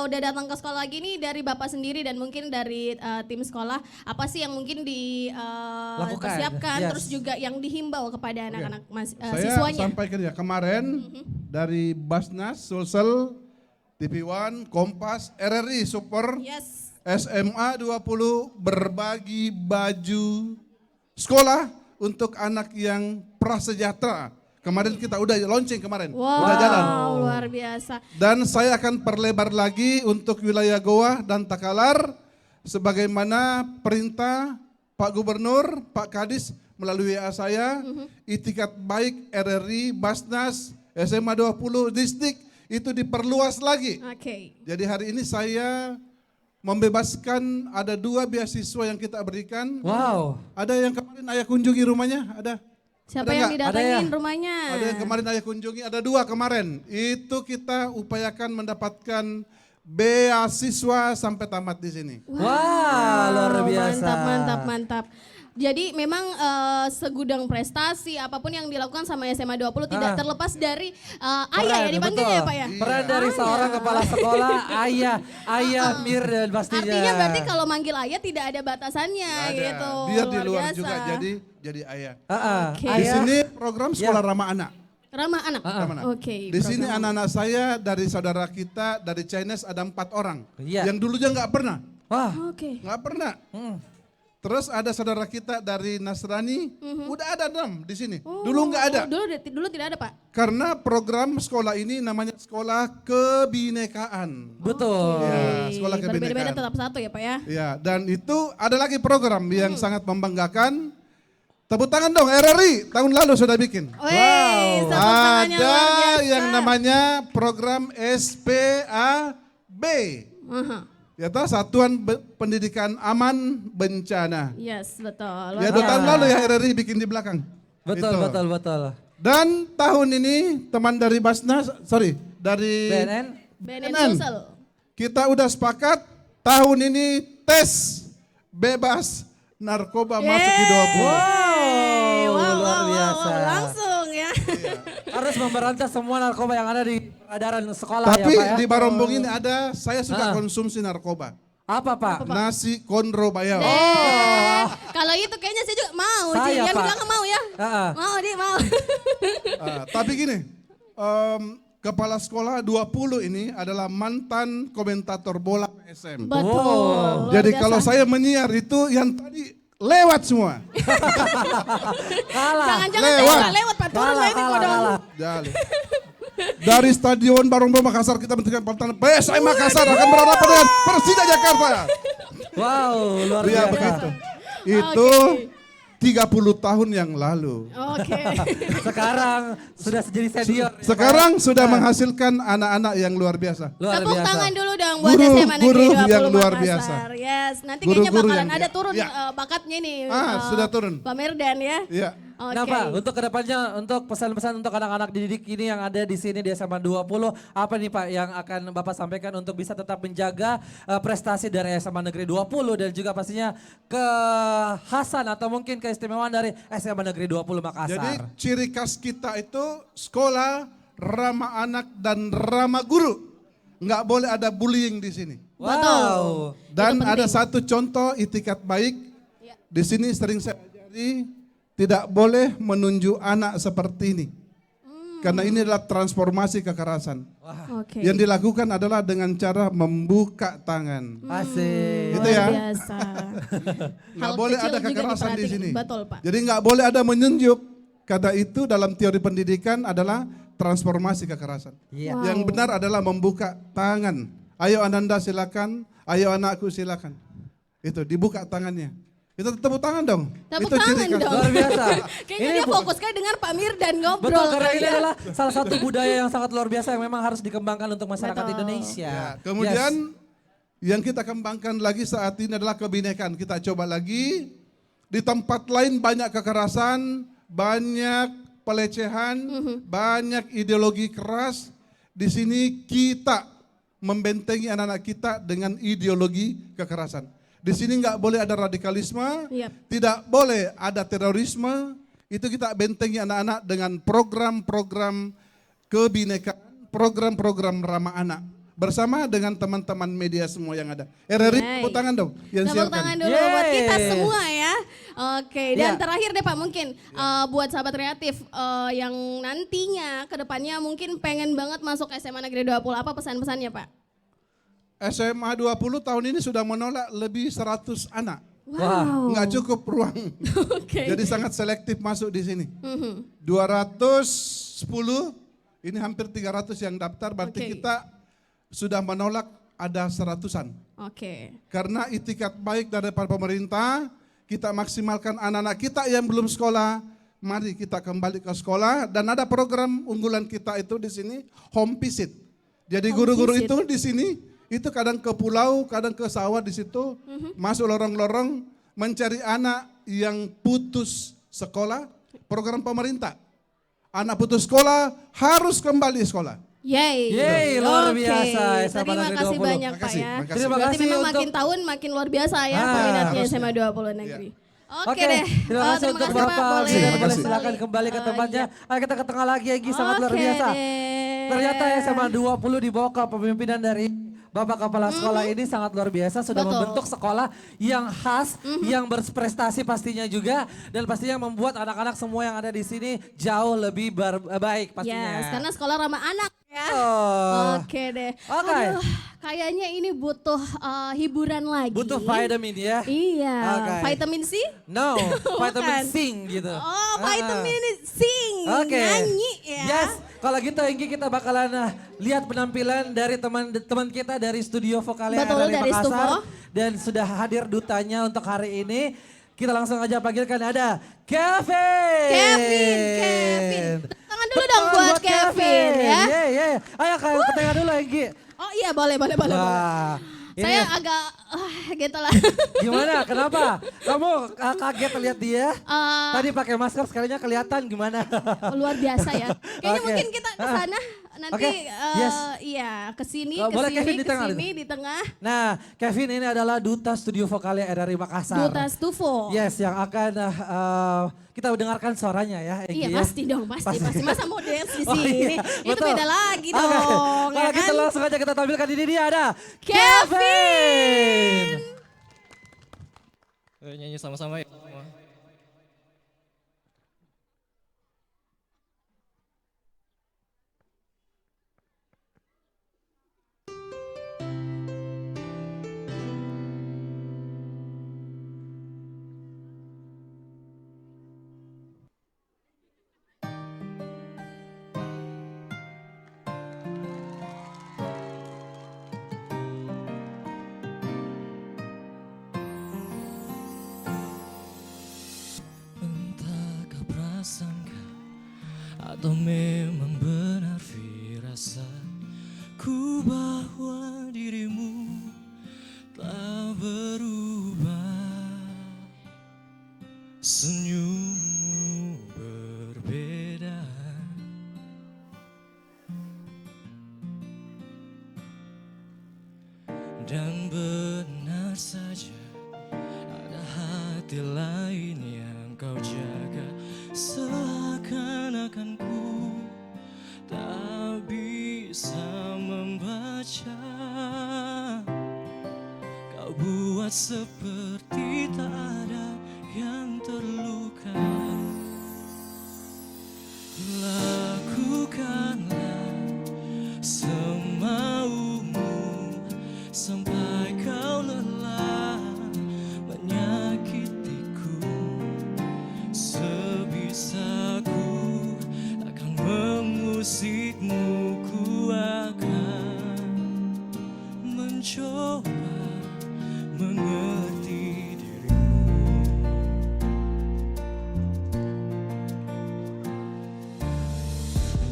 datang ke sekolah lagi nih dari Bapak sendiri dan mungkin dari tim sekolah. Apa sih yang mungkin dipersiapkan, Yes. terus juga yang dihimbau kepada anak-anak Saya siswanya? sampaikan ya kemarin dari Basnas, Sulsel, TV One, Kompas, RRI Super, SMA 20 berbagi baju sekolah untuk anak yang prasejahtera. Kemarin kita udah launching kemarin, udah jalan. Luar biasa. Dan saya akan perlebar lagi untuk wilayah Goa dan Takalar sebagaimana perintah Pak Gubernur, Pak Kadis melalui WA saya, Itikat Baik RRI, Basnas, SMA 20 distrik itu diperluas lagi. Oke. Jadi hari ini saya membebaskan ada 2 beasiswa yang kita berikan. Wow. Ada yang kemarin ayah kunjungi rumahnya, ada. Siapa Ada yang nggak? didatengin rumahnya? Ada yang kemarin ayah kunjungi, ada 2 kemarin. Itu kita upayakan mendapatkan beasiswa sampai tamat di sini. Wah, luar biasa. Mantap. Jadi memang segudang prestasi apapun yang dilakukan sama SMA 20 tidak terlepas dari ayah ya dipanggilnya ya Pak ya? Peran dari seorang kepala sekolah, ayah Mir dan pastinya. Artinya berarti kalau manggil ayah tidak ada batasannya gitu. Dia di luar biasa. juga jadi ayah. Oke. Di sini program sekolah ramah anak. Ramah anak. Ramah anak. Oke. Di sini program. anak-anak saya dari saudara kita dari Chinese ada 4 orang. Iya. Yang dulunya nggak pernah. Wah. Oke. Nggak pernah. Terus ada saudara kita dari Nasrani, udah ada 6 di sini. Dulu nggak ada. Dulu tidak ada Pak. Karena program sekolah ini namanya sekolah kebinekaan. Betul. Ya, sekolah Berbeda-beda kebinekaan. tetap satu ya Pak ya? Ya, dan itu ada lagi program yang sangat membanggakan. Tepuk tangan dong, RRI tahun lalu sudah bikin. Tepuk tangannya luar Ada biasa. yang namanya program SPAB. Yaitu Satuan Pendidikan Aman Bencana. Yes, betul. Ya 2 tahun lalu ya RRI bikin di belakang. Betul, Itu. betul. Dan tahun ini teman dari Basnas, dari BNN Sulsel. kita udah sepakat tahun ini tes bebas narkoba masuk di 20. Luar biasa. Langsung ya. Harus memberantas semua narkoba yang ada di peredaran sekolah Tapi ya Pak ya. di Barombong ini ada, saya suka konsumsi narkoba. Apa Pak? Nasi konro bayau. Kalau itu kayaknya saya juga mau. Saya, Ji. Yang Pak. bilang mau ya. Mau dia mau. Tapi gini, kepala sekolah 20 ini adalah mantan komentator bola SM. Betul. Jadi Luar kalau biasa. saya menyiar itu yang tadi lewat semua. Jangan-jangan saya Lewat. nggak lewat Pak. Turun saya nih kodong. Jadi, dari Stadion Barombong Makassar kita menentukan pertandingan PSM Makassar akan berhadapan dengan Persija Jakarta. Wow, luar Ya biasa. begitu. Itu 30 tahun yang lalu. Oke. Sekarang sudah jadi senior. Sekarang sudah menghasilkan anak-anak yang luar biasa. Luar Tepuk biasa. tangan dulu dong buat Guru- SMA Negeri guru 20 yang luar Makassar. biasa. Yes, nanti kayaknya Guru-guru bakalan yang- ada turun ya. bakatnya nih. Sudah turun. Pak Merdan ya. Iya. Oke. Nah Pak, untuk kedepannya, untuk pesan-pesan untuk anak-anak didik ini yang ada di sini di SMA 20, apa nih Pak yang akan Bapak sampaikan untuk bisa tetap menjaga prestasi dari SMA Negeri 20 dan juga pastinya kekhasan atau mungkin keistimewaan dari SMA Negeri 20 Makassar. Jadi ciri khas kita itu sekolah ramah anak dan ramah guru. Nggak boleh ada bullying di sini. Wow. Dan ada satu contoh itikat baik. Di sini sering saya ajari tidak boleh menunjuk anak seperti ini. Karena ini adalah transformasi kekerasan. Oke. Yang dilakukan adalah dengan cara membuka tangan. Asik. Itu ya. Luar biasa. Nggak Hal boleh kecil ada juga kekerasan di diperhatikan. sini. Betul Pak. Jadi nggak boleh ada menunjuk. Karena itu dalam teori pendidikan adalah transformasi kekerasan. Iya. Yang benar adalah membuka tangan. Ayo Ananda silakan, ayo anakku silakan. Itu dibuka tangannya. Itu tepuk tangan dong. Tepuk itu tangan ciri khas. dong. Luar biasa. Kayaknya Ini dia fokus sekali dengar Pak Mirdan ngobrol. Betul, karena ini kali ya. adalah salah satu budaya yang sangat luar biasa yang memang harus dikembangkan untuk masyarakat Indonesia. Ya, kemudian yang kita kembangkan lagi saat ini adalah kebinekaan. Kita coba lagi. Di tempat lain banyak kekerasan, banyak pelecehan, banyak ideologi keras. Di sini kita membentengi anak-anak kita dengan ideologi kekerasan. Di sini nggak boleh ada radikalisme, tidak boleh ada terorisme. Itu kita bentengi anak-anak dengan program-program kebinekaan, program-program ramah anak. Bersama dengan teman-teman media semua yang ada. RRI, tepuk tangan dong. Tepuk tangan dulu buat kita semua ya. Oke, dan terakhir deh Pak mungkin buat sahabat kreatif yang nantinya ke depannya mungkin pengen banget masuk SMA Negeri 20, apa pesan-pesannya Pak? SMA 20 tahun ini sudah menolak lebih 100 anak. Wow. Nggak cukup ruang. Jadi sangat selektif masuk di sini. 210, ini hampir 300 yang daftar, berarti kita sudah menolak ada 100-an. Karena itikat baik dari pemerintah, kita maksimalkan anak-anak kita yang belum sekolah, mari kita kembali ke sekolah, dan ada program unggulan kita itu di sini, home visit. Jadi guru-guru itu di sini, itu kadang ke pulau, kadang ke sawah di situ, masuk lorong-lorong, mencari anak yang putus sekolah, program pemerintah. Anak putus sekolah harus kembali sekolah. Yeay, luar biasa. Terima kasih banyak Pak ya. Terima Berarti kasih memang untuk makin tahun makin luar biasa ya peminatnya SMA 20 Negeri. Oke deh. Terima kasih untuk Bapak. Boleh silakan kembali ke tempatnya. Ayo kita ke tengah lagi, Egy, sangat luar biasa. Ternyata SMA 20 dibawa ke pemimpinan dari Bapak Kepala Sekolah ini sangat luar biasa, sudah membentuk sekolah yang khas, yang berprestasi pastinya juga, dan pastinya membuat anak-anak semua yang ada di sini jauh lebih baik pastinya. Yes, karena sekolah ramah anak ya. Oke deh. Aduh, kayaknya ini butuh hiburan lagi. Butuh vitamin ya? Iya. Vitamin C? No, vitamin sing gitu. Oh, vitamin sing, nyanyi ya. Yes, kalau gitu Enggi kita bakalan lihat penampilan dari teman-teman kita dari Studio Vokalia dari Makassar. Dan sudah hadir dutanya untuk hari ini. Kita langsung aja panggilkan, ada Kevin. Kevin. Tangan dulu dong buat Kevin ya. Ayo ke tengah dulu Enggi. Oh iya boleh. Saya agak gitu lah. Gimana? Kenapa? Kamu kaget lihat dia? Tadi pakai masker sekalinya kelihatan gimana? Luar biasa ya. Kayaknya mungkin kita ke sana nanti iya ke sini di tengah. Nah, Kevin ini adalah duta Studio Vokalia RRI Makassar. Duta Stufo. Yes, yang akan kita dengarkan suaranya ya. Iya pasti dong, pasti. Masa model di sini? Itu beda lagi dong. Kalau kita langsung aja kita tampilkan, ini dia ada Kevin. Nyanyi sama-sama ya. Atau memang benar firasatku bahwa dirimu tak berubah, senyummu berbeda, dan benar saja ada hati lain yang kau jaga. Seakan-akan ku tak bisa membaca, kau buat seperti tak ada yang terluka. Lakukanlah semaumu sampai kau lelah menyakitiku. Sebisaku akan memusikmu, ku akan mencoba mengerti dirimu.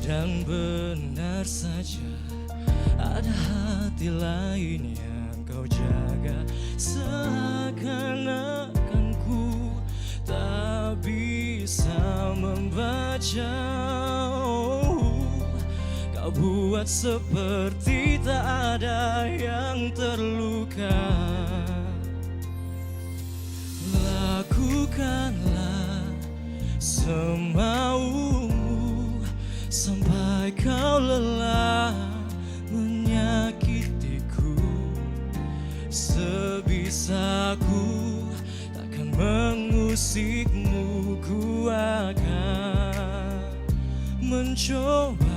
Dan benar saja ada hati lain yang kau jaga. Seakan-akan ku tak bisa membaca. Kau kau buat seperti tak ada yang terluka. Lakukanlah semaumu sampai kau lelah menyakitiku. Sebisaku takkan mengusikmu, ku akan mencoba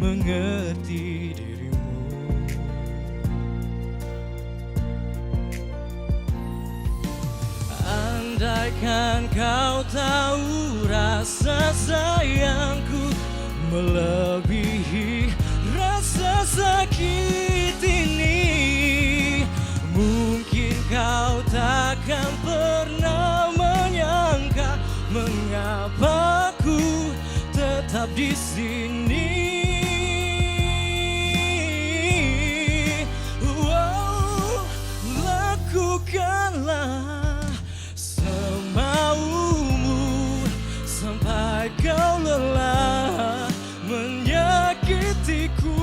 mengerti dirimu. Andaikan kau tahu rasa sayangku melebihi rasa sakit ini, mungkin kau takkan pernah menyangka mengapa ku tetap di sini. Wow, lakukanlah semaumu sampai kau lelah menyakitiku.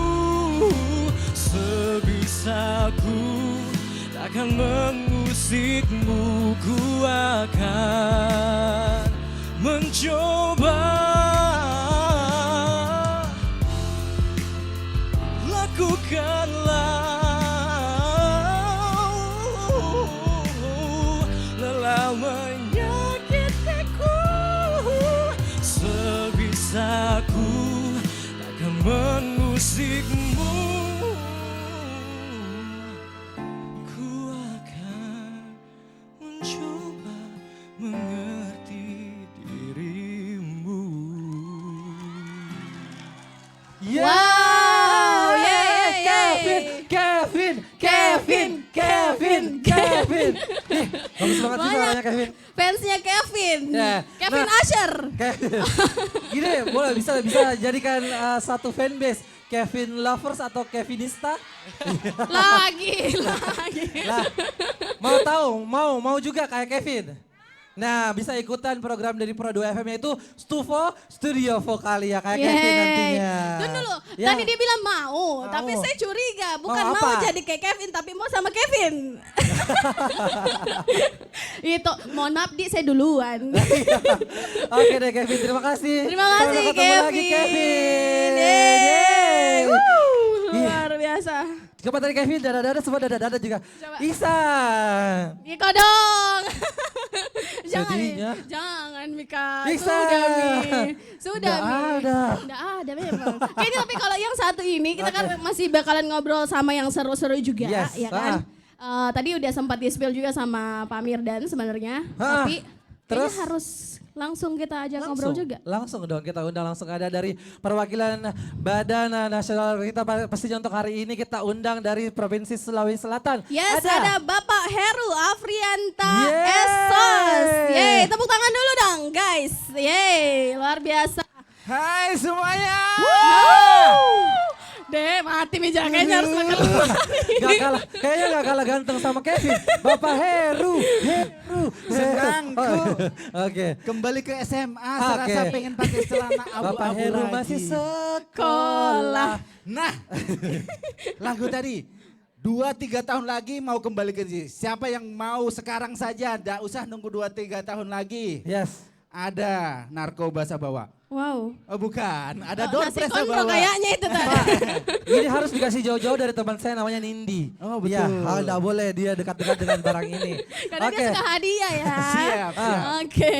Sebisaku takkan mengusikmu, ku akan mencoba. Lakukanlah lelah menyakitiku. Sebisaku takkan mengusikmu, ku akan mencoba mengerti dirimu. Wow, yeay, Kevin. Nih, bagus banget sih suaranya Kevin. Fansnya Kevin. Ya, Kevin nah, Asher. Gini, boleh bisa jadikan satu fanbase. Kevin lovers atau Kevinista? Lagi. Lah, mau juga kayak Kevin. Nah, bisa ikutan program dari Pro 2 FM yaitu Stufo Studio Vokalia kayak Kevin nantinya. Tunggu dulu, Ya. tadi dia bilang mau, tapi saya curiga. Bukan Mau mau apa? jadi kayak Kevin, tapi mau sama Kevin. Itu, mohon maaf Di, saya duluan. Oke deh Kevin, terima kasih. Terima kasih Sampai ketemu Kevin. lagi Kevin. Yeay. Yeay. Luar biasa. Coba tadi Kevin, dada-dada semua dada-dada juga. Coba. Isan. Mika dong. Jangan, Sedihnya. jangan Mika. Bisa. Sudah Sudah Nggak ada. Nggak ada memang. Kayaknya tapi kalau yang satu ini kita kan masih bakalan ngobrol sama yang seru-seru juga, Yes. ya kan? Tadi udah sempat di-spill juga sama Pak Mirdan sebenarnya, tapi terus? kayaknya harus langsung kita ajak ngobrol juga. Langsung dong kita undang, langsung ada dari perwakilan Badan Nasional kita pastinya untuk hari ini kita undang dari Provinsi Sulawesi Selatan. Yes, ada Bapak Heru Afrianta Yeay. Esos. Yeay, tepuk tangan dulu dong guys. Yeay, luar biasa. Hai semuanya. Deh, mati nih kayaknya harus makan. Gak kalah, kayaknya gak kalah ganteng sama Kevin. Bapak Heru. Senangku. Oke. Kembali ke SMA, serasa pengen pakai celana abu-abu Bapak Heru lagi. masih sekolah. Nah, lagu tadi 2-3 tahun lagi mau kembali ke sini. Siapa yang mau sekarang saja, tidak usah nunggu 2-3 tahun lagi. Yes. Ada narkoba Sabawa. Wow. Oh bukan, ada Don Nasi Pres kontrol Sabawa. kayaknya itu tadi. Ini harus dikasih jauh-jauh dari teman saya namanya Nindi. Oh betul. Ya, tidak boleh dia dekat-dekat dengan barang ini. Karena dia suka hadiah ya. Siap. Oke.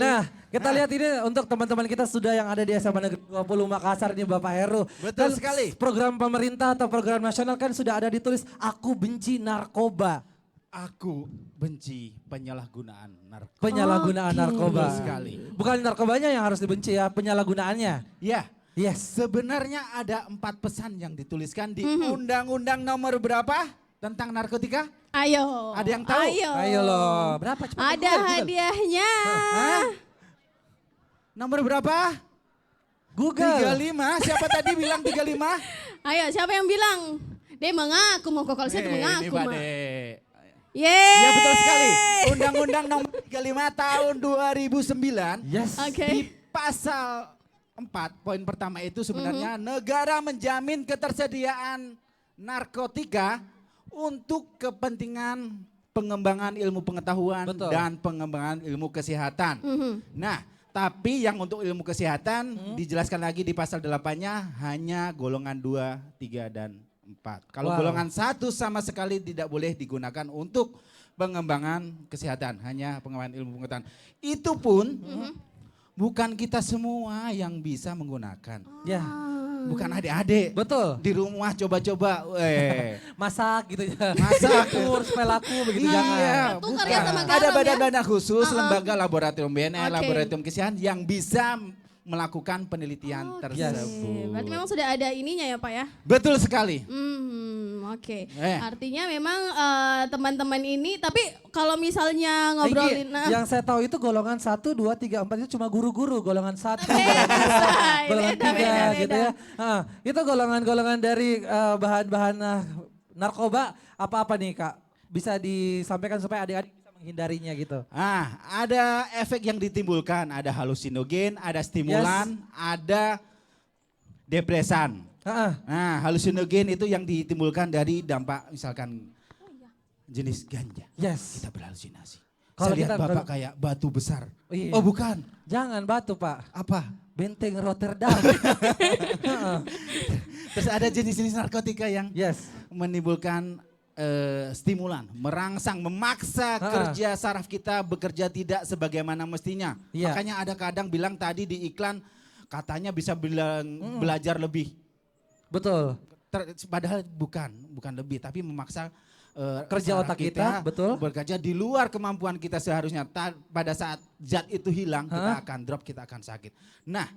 Nah, kita lihat ini untuk teman-teman kita sudah yang ada di SMA Negeri 20 Makassar ini Bapak Heru. Betul Dan sekali. Program pemerintah atau program nasional kan sudah ada ditulis Aku Benci Narkoba. Aku benci penyalahgunaan narkoba. Penyalahgunaan narkoba. Betul sekali. Bukan narkobanya yang harus dibenci ya, penyalahgunaannya. Ya. Yes. Sebenarnya ada 4 pesan yang dituliskan di Undang-Undang nomor berapa tentang narkotika? Ayo. Ada yang tahu? Ayo loh, berapa cepat? Ada hadiahnya. Hah? Nomor berapa? Google. 35, siapa tadi bilang 35? Ayo, siapa yang bilang? Dia mengaku mau kokol saya tuh Ini mengaku. Pak Mak. De. Yeay. Ya betul sekali. Undang-Undang nomor 35 tahun 2009. Yes. Oke. Di pasal poin pertama itu sebenarnya negara menjamin ketersediaan narkotika untuk kepentingan pengembangan ilmu pengetahuan dan pengembangan ilmu kesehatan. Nah, tapi yang untuk ilmu kesehatan dijelaskan lagi di pasal 8-nya hanya golongan 2, 3, dan 4. Kalau golongan 1 sama sekali tidak boleh digunakan untuk pengembangan kesehatan, hanya pengembangan ilmu pengetahuan. Itu pun bukan kita semua yang bisa menggunakan. Ya. Bukan adik-adik. Betul. Di rumah coba-coba. Masak gitu ya. Masak. Supaya laku begitu Iya, jangan. Tukar ya sama ada garam badan-badan khusus, lembaga laboratorium BNN, Oke. laboratorium kesehatan yang bisa melakukan penelitian tersebut. Berarti memang sudah ada ininya ya Pak ya? Betul sekali. Oke. Eh. Artinya memang teman-teman ini, tapi kalau misalnya ngobrolin, Yang saya tahu itu golongan 1, 2, 3, 4 itu cuma guru-guru, golongan 1, golongan 3 gitu ya. Itu golongan-golongan dari bahan-bahan narkoba apa-apa nih Kak? Bisa disampaikan supaya adik-adik bisa menghindarinya gitu. Ada efek yang ditimbulkan, ada halusinogen, ada stimulan, ada depresan. Nah, halusinogen itu yang ditimbulkan dari dampak misalkan jenis ganja. Kita berhalusinasi. Kalau Saya lihat kita Bapak kayak batu besar. Iya. Oh bukan. Jangan batu Pak. Apa? Benteng Rotterdam. Terus ada jenis-jenis narkotika yang menimbulkan stimulan, merangsang, memaksa kerja saraf kita bekerja tidak sebagaimana mestinya. Makanya ada kadang bilang tadi di iklan katanya bisa bilang belajar lebih. Betul. Padahal bukan lebih, tapi memaksa Kerja saraf otak kita, betul. bekerja di luar kemampuan kita seharusnya. Pada saat zat itu hilang, kita akan drop, kita akan sakit. Nah,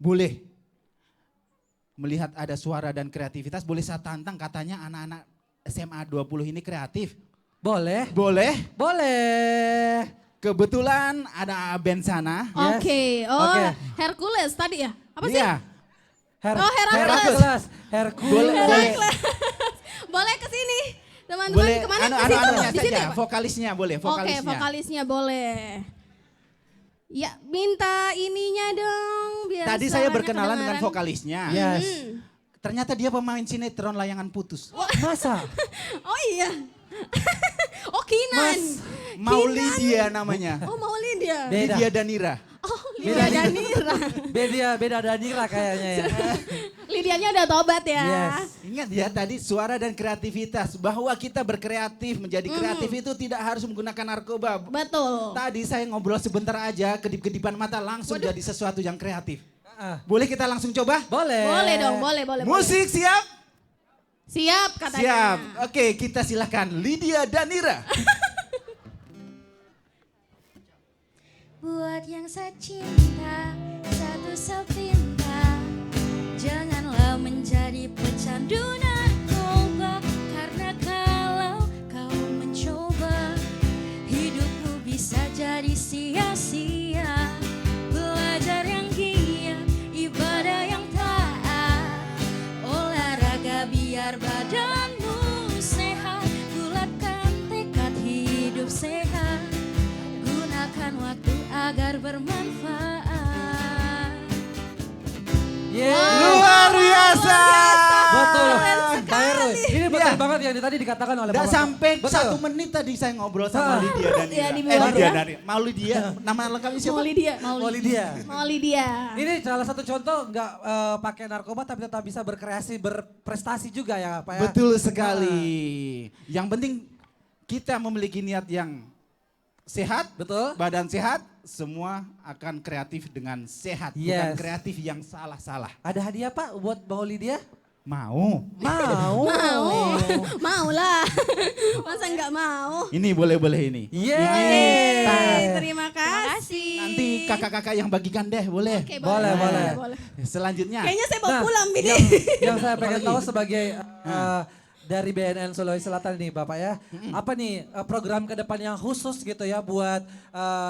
boleh melihat ada suara dan kreativitas, boleh saya tantang katanya anak-anak SMA 20 ini kreatif. Boleh. Boleh? Boleh. Kebetulan ada band sana. Oke. Hercules tadi ya? Apa sih? Iya. Hercules. Boleh. Boleh ke sini. Teman-teman Boleh, kemana? Ke situ, anunya di sini saja, ya, Pak? vokalisnya boleh, vokalisnya. Oke, vokalisnya boleh. Ya, minta ininya dong biar Tadi saya suaranya berkenalan dengan kedengaran. vokalisnya. Ternyata dia pemain sinetron Layangan Putus. Masa? Oh iya. Oh Kinan. Maulidia namanya. Oh Maulidia. Lydia Danira. Oh Lydia Danira. Beda Danira kayaknya ya. Lidianya udah tobat ya. Ingat ya tadi suara dan kreativitas. Bahwa kita berkreatif, menjadi kreatif itu tidak harus menggunakan narkoba. Betul. Tadi saya ngobrol sebentar aja, kedip-kedipan mata langsung jadi sesuatu yang kreatif. Boleh kita langsung coba? Boleh. Boleh dong, boleh. Musik siap? Siap katanya. Siap. Oke, kita silahkan Lydia Danira. Buat yang saya cinta, satu sepinta, janganlah menjadi pecandu narkoba. Karena kalau kau mencoba, hidupmu bisa jadi sia-sia. Belajar yang giat, ibadah yang taat, olahraga biar badanmu sehat. Bulatkan tekad hidup sehat, gunakan waktu agar bermanfaat. Luar biasa. Betul. Pak Heru, ini betul banget yang tadi dikatakan oleh Tidak Bapak. sampai Betul. 1 menit tadi saya ngobrol sama Lydia Danira. Ya, di bawah. Lydia Danira. Mau Lydia, nama lengkapnya siapa? Maulidia. Ini salah satu contoh nggak pakai narkoba tapi tetap bisa berkreasi, berprestasi juga ya Pak ya. Betul sekali. Yang penting kita memiliki niat yang sehat, badan sehat, semua akan kreatif dengan sehat, bukan kreatif yang salah-salah. Ada hadiah Pak buat Mbak Lydia? Mau. Mau lah. Masa nggak mau? Ini boleh ini. Yeay, terima kasih. Nanti kakak-kakak yang bagikan deh, boleh. Oke, boleh. Selanjutnya. Kayaknya saya bawa pulang ini. Yang saya pengen tahu sebagai dari BNN Sulawesi Selatan nih Bapak ya. Apa nih program ke depan yang khusus gitu ya buat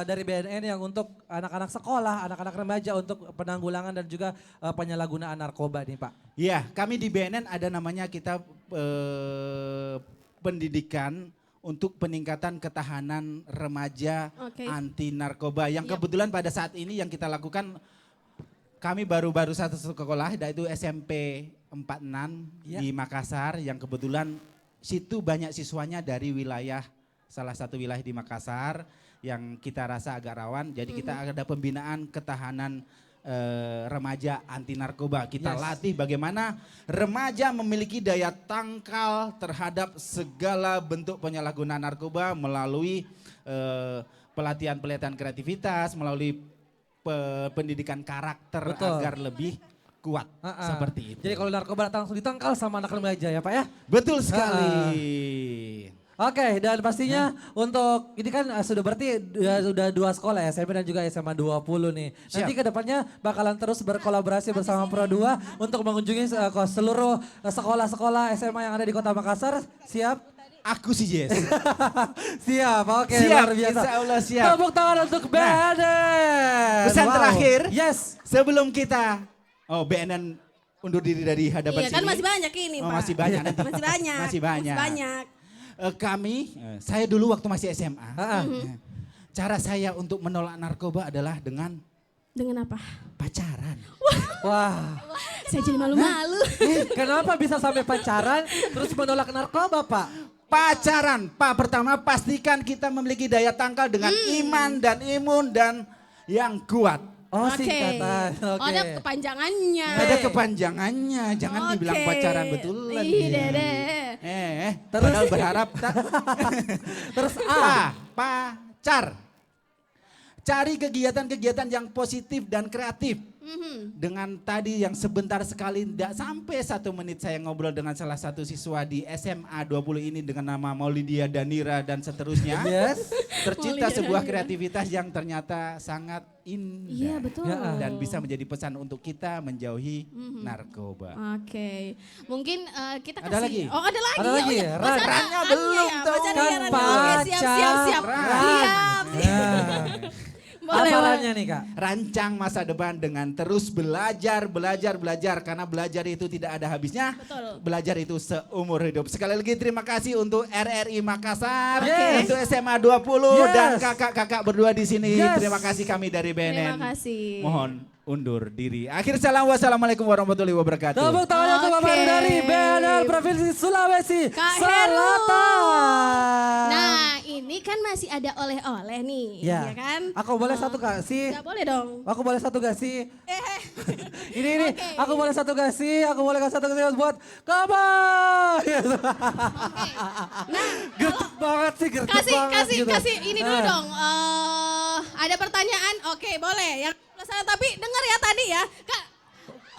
dari BNN yang untuk anak-anak sekolah, anak-anak remaja untuk penanggulangan dan juga penyalahgunaan narkoba nih Pak. Iya, kami di BNN ada namanya kita pendidikan untuk peningkatan ketahanan remaja anti narkoba. Yang kebetulan pada saat ini yang kita lakukan kami baru satu sekolah, yaitu SMP 46 di Makassar, yang kebetulan situ banyak siswanya dari wilayah, salah satu wilayah di Makassar yang kita rasa agak rawan. Jadi kita ada pembinaan ketahanan remaja anti narkoba. Kita latih bagaimana remaja memiliki daya tangkal terhadap segala bentuk penyalahgunaan narkoba melalui pelatihan kreativitas, melalui pendidikan karakter agar lebih kuat seperti itu. Jadi kalau narkoba datang langsung ditangkal sama anak remaja ya Pak ya? Betul sekali. Oke, dan pastinya untuk ini kan sudah berarti sudah 2 sekolah ya, SMP dan juga SMA 20 nih. Nanti kedepannya bakalan terus berkolaborasi bersama Pro 2 untuk mengunjungi seluruh sekolah-sekolah SMA yang ada di Kota Makassar. Siap? Aku sih Jess. Siap, oke, siap, luar biasa. Insya Allah siap. Tepuk tangan untuk BNN. Pesan terakhir, sebelum kita, BNN undur diri dari hadapan Iya sini. kan masih banyak ini Pak. Masih banyak nanti. Masih banyak. Saya dulu waktu masih SMA, cara saya untuk menolak narkoba adalah dengan apa? Pacaran. Wah. Saya jadi malu-malu. Kenapa bisa sampai pacaran terus menolak narkoba Pak? Pacaran, Pak, pertama pastikan kita memiliki daya tangkal dengan iman dan imun dan yang kuat. Oh singkatan, Oh, ada kepanjangannya. Ada kepanjangannya, jangan dibilang pacaran betulan. Terus padahal berharap. Terus pacar. Cari kegiatan-kegiatan yang positif dan kreatif. Dengan tadi yang sebentar sekali, tidak sampai 1 menit saya ngobrol dengan salah satu siswa di SMA 20 ini dengan nama Maulidia Danira dan seterusnya. Tercipta sebuah kreativitas yang ternyata sangat indah. Iya betul. Dan bisa menjadi pesan untuk kita menjauhi narkoba. Oke, mungkin kita kasih. Ada lagi? Oh ada lagi. Ada lagi ya? Rannya belum tuh. Siap. Apa rannya nih Kak? Rancang masa depan dengan terus belajar. Karena belajar itu tidak ada habisnya. Betul. Belajar itu seumur hidup. Sekali lagi terima kasih untuk RRI Makassar. Yes. Untuk SMA 20 dan kakak-kakak berdua di sini. Terima kasih kami dari BNN. Terima kasih. Mohon undur diri. Akhir salam, wassalamualaikum warahmatullahi wabarakatuh. Tepuk tangan untuk Bapak dari BNN Provinsi Sulawesi Selatan. Nah ini kan masih ada oleh-oleh nih, ya kan? Aku boleh satu gak sih? Gak boleh dong. Aku boleh satu gak sih? Ini, aku boleh satu gak sih? Aku boleh kasih satu gak sih buat kamu? Nah, gercep banget sih, kasih ini dulu dong. Ada pertanyaan? Oke, boleh. Yang sana tapi dengar ya tadi ya, Kak.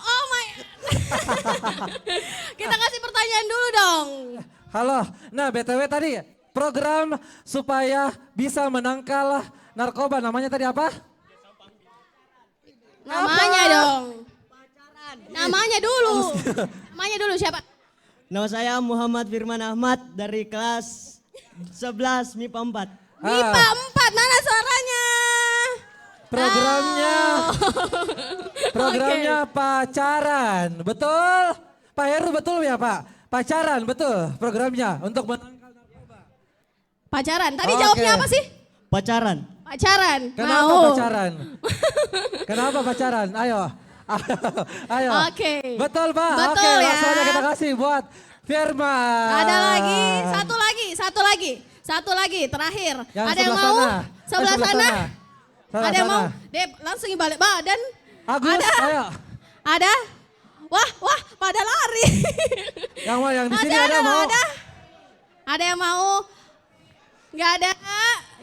Oh my. Kita kasih pertanyaan dulu dong. Halo. Nah, BTW tadi program supaya bisa menangkal narkoba namanya tadi apa? Namanya dong. Namanya dulu. Namanya dulu siapa? Nama saya Muhammad Firman Ahmad dari kelas 11 MIPA 4. MIPA 4, mana suaranya? Programnya pacaran, betul? Pak Heru betul ya Pak? Pacaran, betul programnya untuk menangkal narkoba. Pacaran, tadi jawabnya apa sih? Pacaran. Pacaran, Kenapa mau. pacaran? Kenapa pacaran? Ayo. Ayo. Oke. Betul Pak, Betul oke ya. langsung aja kita kasih buat Firman. Ada lagi, satu lagi, terakhir. Yang ada yang sebelah mau? sana. Sebelah sana? Sana, Ada yang mau? sana. Dep, langsung balik badan. Agus, ada. ayo. Ada? Wah, pada lari. Yang mau yang di sini ada mau? Ada yang mau? Nggak ada?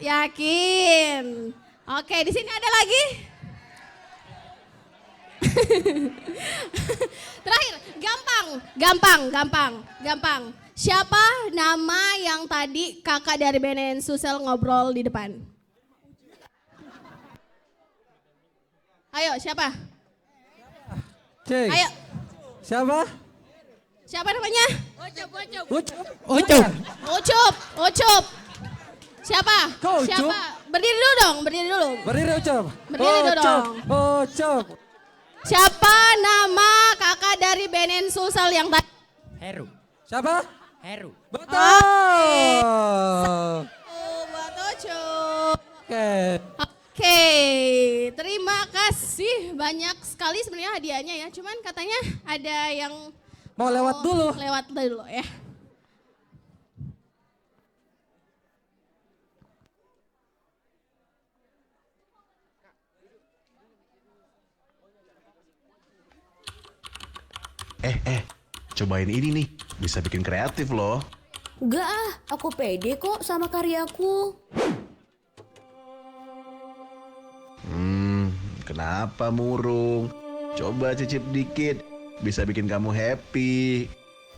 Yakin? Oke, di sini ada lagi? Terakhir, gampang. Siapa nama yang tadi kakak dari BNN Susel ngobrol di depan? Ayo, siapa? Cek. Ayo. Siapa? Siapa namanya? Ucup. Siapa? Kau Ucup? Siapa? Berdiri dulu dong, Berdiri Ucup. Berdiri dulu dong. Ucup. Siapa nama kakak dari BNN Sulsel yang tadi? Heru. Siapa? Heru. Betul. Buat Ucup. Oke. Oke, terima kasih banyak sekali sebenarnya hadiahnya ya. Cuman katanya ada yang Mau lewat dulu. Lewat dulu ya. Cobain ini nih, bisa bikin kreatif loh. Enggak ah, aku pede kok sama karyaku. Kenapa murung? Coba cicip dikit, bisa bikin kamu happy.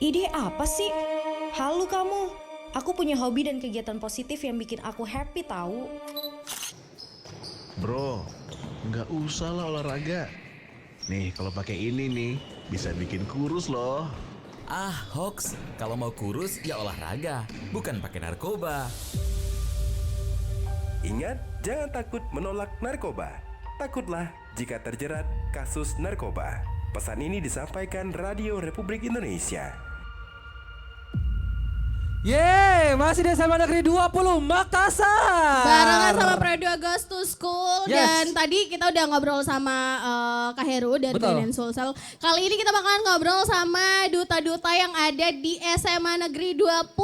Ide apa sih? Halu kamu. Aku punya hobi dan kegiatan positif yang bikin aku happy tahu. Bro, nggak usah lah olahraga. Nih, kalau pakai ini nih, bisa bikin kurus loh. Ah, hoax. Kalau mau kurus ya olahraga, bukan pakai narkoba. Ingat, jangan takut menolak narkoba. Takutlah jika terjerat kasus narkoba. Pesan ini disampaikan Radio Republik Indonesia. Yeay, masih di SMA Negeri 20 Makassar. Barengan sama Pride Goes to School. Yes. Dan tadi kita udah ngobrol sama Kak Heru dari Betul. Band Sulsel. Kali ini kita bakalan ngobrol sama duta-duta yang ada di SMA Negeri 20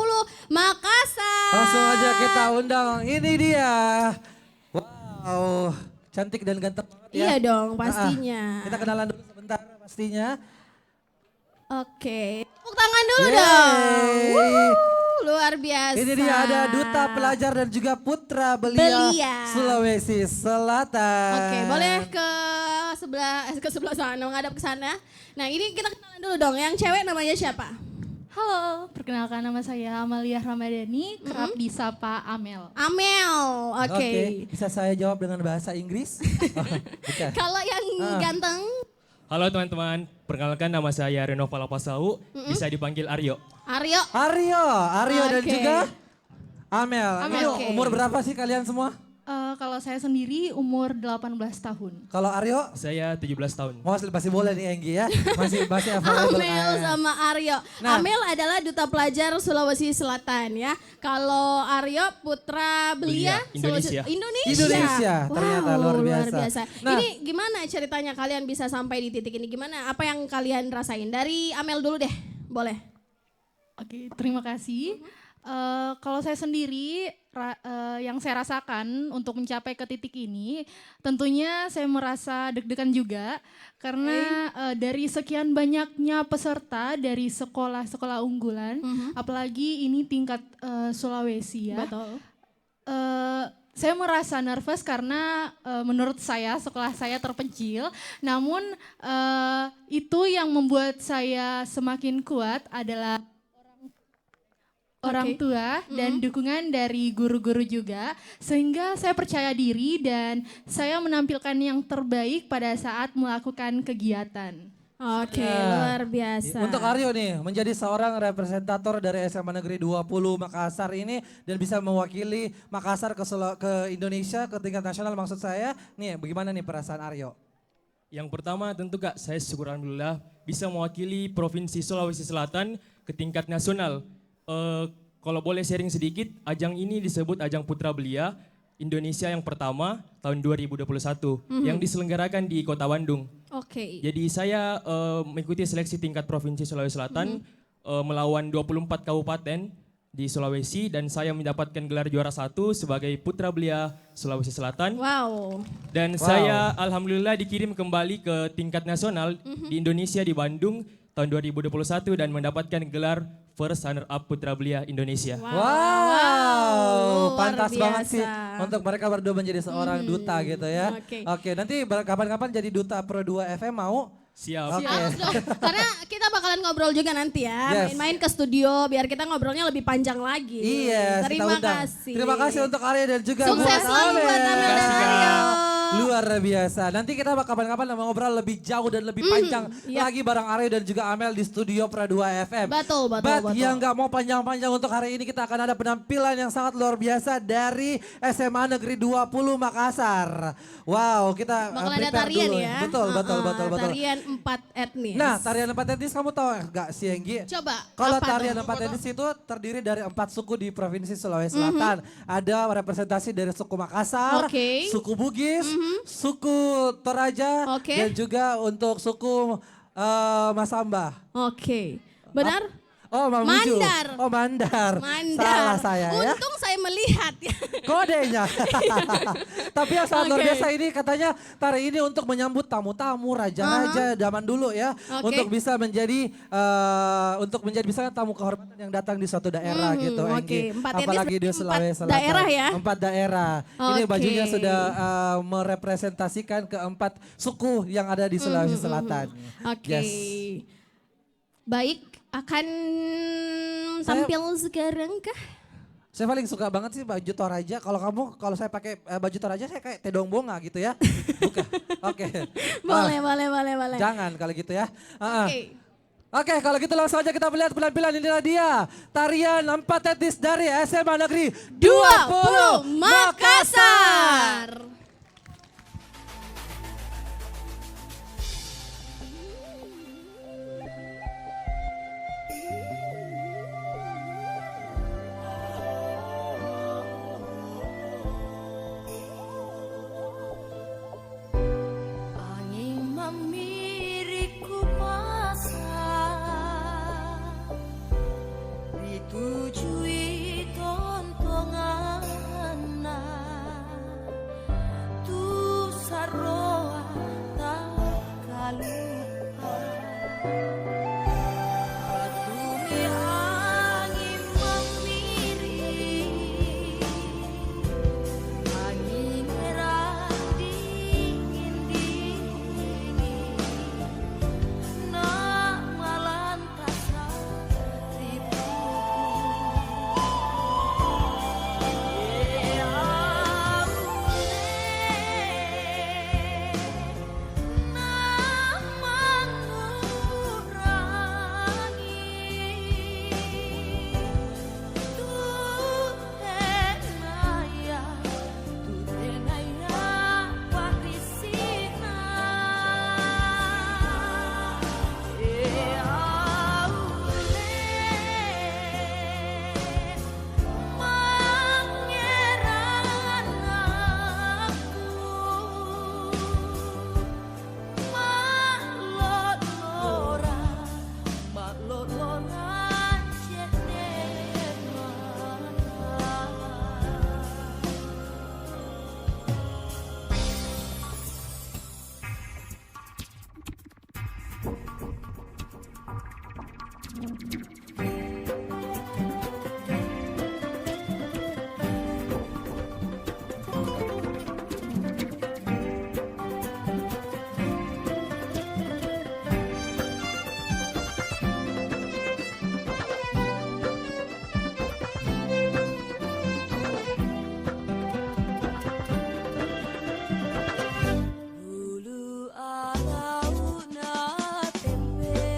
Makassar. Langsung aja kita undang, ini dia. Wow, cantik dan ganteng banget ya. Iya dong, pastinya. Kita kenalan dulu sebentar pastinya. Oke, tepuk tangan dulu Yeay. dong. Wuhu, luar biasa. Ini dia ada duta pelajar dan juga putra belia, Belia. Sulawesi Selatan. Oke, boleh ke sebelah sana, menghadap ke sana. Nah, ini kita kenalan dulu dong. Yang cewek namanya siapa? Halo, perkenalkan nama saya Amalia Ramadhani, kerap disapa Amel. Amel, oke. Bisa saya jawab dengan bahasa Inggris? Oh, bukan. Kalau yang ganteng? Halo teman-teman, perkenalkan nama saya Reno Palapasau, bisa dipanggil Aryo. Aryo dan Oke. juga Amel. Amel, Ini oke. umur berapa sih kalian semua? Kalau saya sendiri umur 18 tahun. Kalau Aryo? Saya 17 tahun. Masih boleh nih Enggi ya. Masih available. Amel sama Aryo. Nah. Amel adalah duta pelajar Sulawesi Selatan ya. Kalau Aryo putra belia Indonesia. Indonesia. Ternyata luar biasa. Nah. Ini gimana ceritanya kalian bisa sampai di titik ini? Gimana? Apa yang kalian rasain? Dari Amel dulu deh, boleh. Oke, terima kasih. Kalau saya sendiri, yang saya rasakan untuk mencapai ke titik ini, tentunya saya merasa deg-degan juga karena dari sekian banyaknya peserta dari sekolah-sekolah unggulan, apalagi ini tingkat Sulawesi ya. Betul. Saya merasa nervous karena menurut saya sekolah saya terpencil, namun itu yang membuat saya semakin kuat adalah orang tua dan dukungan dari guru-guru juga, sehingga saya percaya diri dan saya menampilkan yang terbaik pada saat melakukan kegiatan. Oke, luar biasa. Untuk Aryo nih, menjadi seorang representator dari SMA Negeri 20 Makassar ini dan bisa mewakili Makassar ke Indonesia, ke tingkat nasional maksud saya. Nih, bagaimana nih perasaan Aryo? Yang pertama tentu Kak, saya syukur alhamdulillah bisa mewakili Provinsi Sulawesi Selatan ke tingkat nasional. Kalau boleh sharing sedikit, ajang ini disebut ajang Putra Belia Indonesia yang pertama tahun 2021 yang diselenggarakan di Kota Bandung. Oke. Jadi saya mengikuti seleksi tingkat Provinsi Sulawesi Selatan melawan 24 kabupaten di Sulawesi dan saya mendapatkan gelar juara 1 sebagai Putra Belia Sulawesi Selatan. Wow. Dan saya alhamdulillah dikirim kembali ke tingkat nasional di Indonesia di Bandung tahun 2021 dan mendapatkan gelar First Runner Up Putra Belia Indonesia. Wow, luar pantas banget sih biasa. untuk mereka berdua menjadi seorang duta gitu ya. Oke. Oke, nanti kapan-kapan jadi duta Pro 2 FM mau? Siap. Oke. Karena kita bakalan ngobrol juga nanti ya, Yes. main-main ke studio biar kita ngobrolnya lebih panjang lagi. Iya, kita Terima undang. kasih. Terima kasih untuk Arya dan juga Sukses buat selalu buat Amel dan Aryo. Luar biasa. Nanti kita kapan-kapan mau ngobrol lebih jauh dan lebih panjang lagi bareng Arya dan juga Amel di studio Pro 2 FM. Betul. Yang nggak mau panjang-panjang untuk hari ini kita akan ada penampilan yang sangat luar biasa dari SMA Negeri 20 Makassar. Wow, kita Bakal ada prepare tarian dulu. ya. Betul. Tarian 4 etnis. Nah, tarian 4 etnis kamu tahu nggak sih, Enggi? Coba. Kalau apa tarian tuh? 4 etnis itu terdiri dari 4 suku di Provinsi Sulawesi Selatan. Ada representasi dari suku Makassar, Oke. suku Bugis, suku Toraja, Oke. dan juga untuk suku Masamba. Oke. Benar? Oh, Mamuju. Mandar. Oh, Mandar. Mandar. Salah saya ya. Untung saya melihat ya. Kodenya. Tapi yang sangat luar Oke. biasa ini katanya tari ini untuk menyambut tamu-tamu, raja-raja zaman dulu ya. Oke. Untuk bisa menjadi misalnya tamu kehormatan yang datang di suatu daerah gitu. Oke, Enggi. 4 etnis Apalagi di berarti Sulawesi 4 Selatan. daerah ya? 4 daerah. Ini Oke. bajunya sudah merepresentasikan keempat suku yang ada di Sulawesi Selatan. Oke. Yes. Baik, akan tampil sekarang kah? Saya paling suka banget sih baju Toraja. Kalau saya pakai baju Toraja saya kayak Tedong Bonga gitu ya. Bukan. Oke. Boleh. Jangan kalau gitu ya. Oke. Oke, kalau gitu langsung aja kita melihat pelan-pelan inilah dia. Tarian 4 etnis dari SMA Negeri 20 Makassar. Angin memiriku pasar ditujui tontongan tu saroa tak kalupa batumi angin memiri angin merah dingin nak malantas Bulu alau na tempe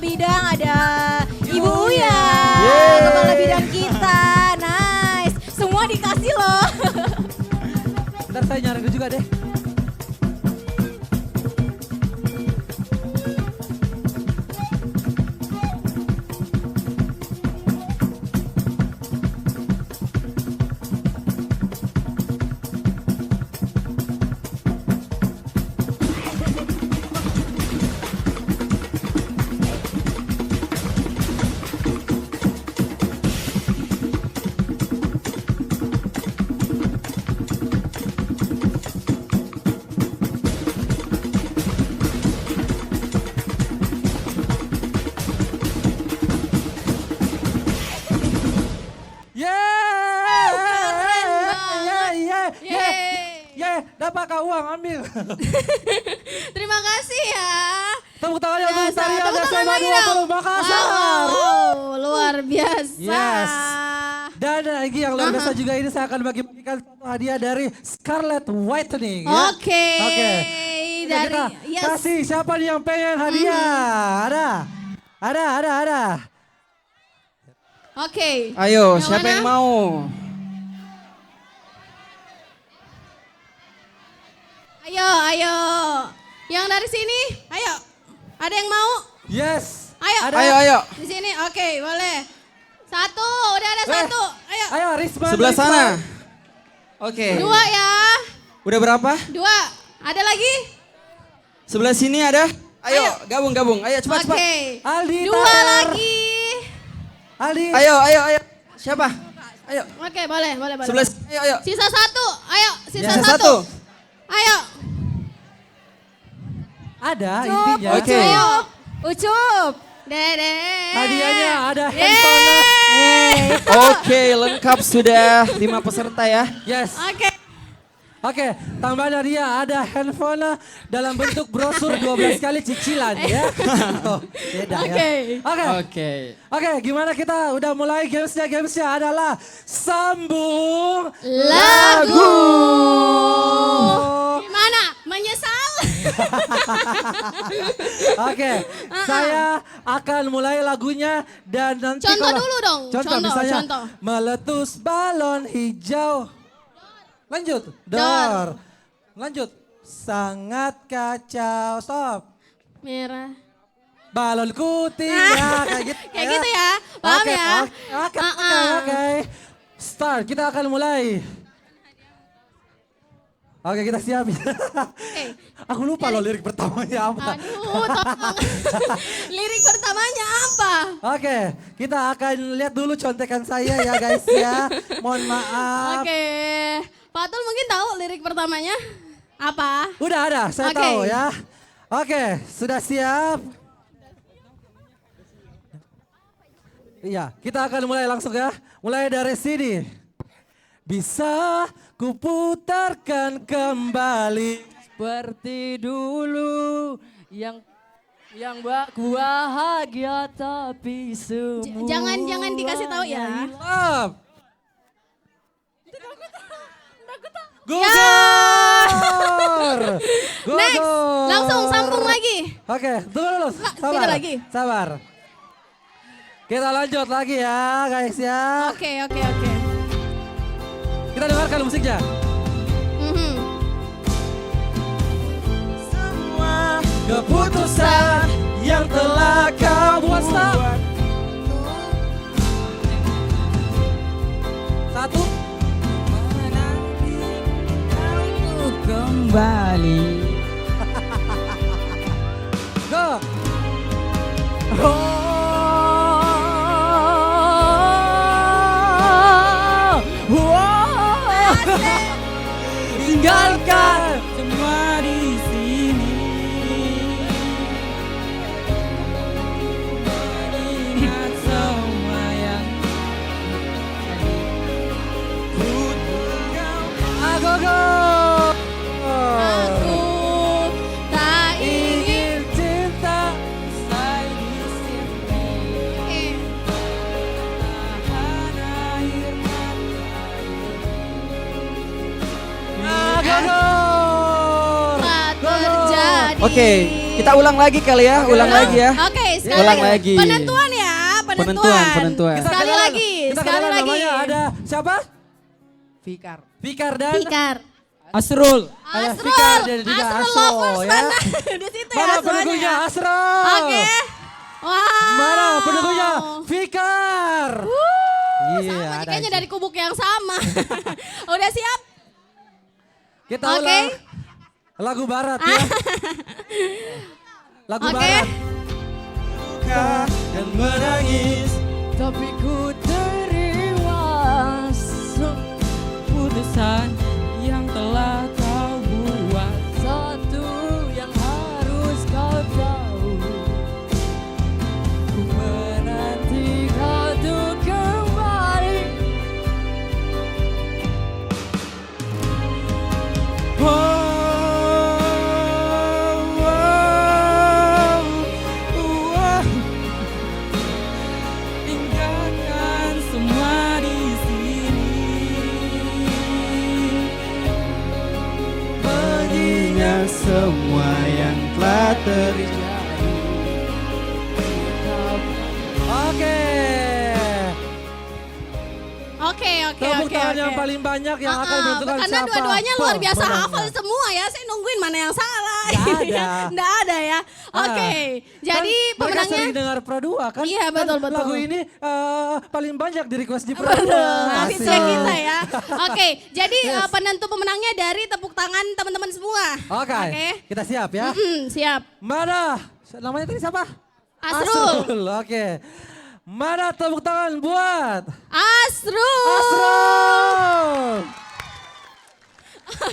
bidang ada Ibu Uya, Yeay. kepala bidang kita. Nice. Semua dikasih loh. Ntar saya nyari juga deh. Dapat kau uang ambil. Terima kasih ya. Tepuk tangannya untuk Biasa, tarian tepuk tangan SMA lagi 20 dong. Makassar. Wow, luar biasa. Yes. Dan lagi yang luar biasa juga ini saya akan bagi-bagikan satu hadiah dari Scarlet Whitening. Ya. Oke. Dari Kita yes. kasih siapa nih yang pengen hadiah? Ada. Oke. Ayo, Yang siapa mana? yang mau? Ayo. Yang dari sini, ayo. Ada yang mau? Yes. Ayo. Ayo. Di sini, oke, boleh. Satu, udah ada satu. Ayo. Ayo, Risman. Sebelah sana. Oke. Dua ya. Udah berapa? Dua. Ada lagi? Sebelah sini ada? Ayo, gabung. Ayo cepat. Oke. Aldi. Dua lagi. Aldi. Ayo. Siapa? Ayo. Oke, boleh. Sebelah ayo. Sisa satu. Ayo, sisa Sisa satu. satu. Ayo. Ada intinya. Oke. Ayo. Ucup. Dede. Hadiahnya ada handphone. Oke, lengkap sudah 5 peserta ya. Yes. Oke. Tambahan hadiah ada handphone dalam bentuk brosur 12 kali cicilan ya. Oh, beda ya. Oke, gimana kita udah mulai gamesnya adalah sambung lagu. Gimana? Menyesal? Oke, saya akan mulai lagunya dan nanti Contoh kalau- dulu dong. Contoh misalnya Contoh. meletus balon hijau. Lanjut. Dor. Lanjut. Sangat kacau. Stop. Merah. Balonku tinggal kayak gitu. Kayak gitu ya. Paham ya? Oke. Start. Kita akan mulai. Oke, kita siap. Aku lupa loh lirik pertamanya apa. Aduh, tolong. Lirik pertamanya apa? Oke, kita akan lihat dulu contekan saya ya guys ya. Mohon maaf. Oke. Fatul mungkin tahu lirik pertamanya apa? Udah ada, saya Oke. tahu ya. Oke, sudah siap? Iya, kita akan mulai langsung ya. Mulai dari sini. Bisa kuputarkan kembali seperti dulu yang ku bahagia tapi semua. Jangan dikasih tahu ya. Stop. Ya. Gugur. Next, langsung sambung lagi. Oke, tunggu dulu. Sabar. beda lagi. Sabar. Kita lanjut lagi ya guys ya. Oke. Kita dengarkan musiknya. Semua Keputusan yang telah kau buat. Satu. Kembali. Go. Tinggalkan semua di sini. Ingat semua yang Aku tak ingin cinta usai di sini. Tahan air terjadi. Oke, kita ulang lagi kali ya, ulang lagi ya. Oke, sekali Ulang lagi. Penentuan ya, penentuan. Penentuan. Sekali lagi, Kita sekali kenalan lagi. namanya ada siapa? Fikar. Fikar dan Fikar. Asrul. Ada Asrul. Fikar dan juga Asrul Asro lovers ya. mana? Di situ ya Mana Asronya. pendukungnya Asrul? Oke. Wow. Mana pendukungnya Fikar? Iya, Sama nih, ada. kayaknya dari kubuk yang sama. Udah siap? Kita Oke. ulang lagu barat ya. Lagu Oke. barat. Dan menangis Tapi ku terima putusan yang telah kau buat. Satu yang harus kau tahu, ku menanti kau untuk kembali. Tinggalkan semua di sini, Mengingat semua yang telah terjadi. Oke. Oke. Tepuk tangan yang paling banyak yang akan menentukan Karena siapa dua-duanya luar biasa pemenangnya. hafal semua ya. Saya nungguin mana yang salah. Nggak ada. Nggak ada ya. Oke. Jadi Kan mereka pemenangnya. sering dengar Pro 2 kan? Iya, Kan betul. Lagu ini paling banyak di request di Pro 2. Betul, Asik. hitsnya kita ya. Oke, jadi penentu pemenangnya dari tepuk tangan teman-teman semua. Oke, kita siap ya. Siap. Mana? Namanya tadi siapa? Asrul. Oke. Mana tepuk tangan buat Asrul. Asrul.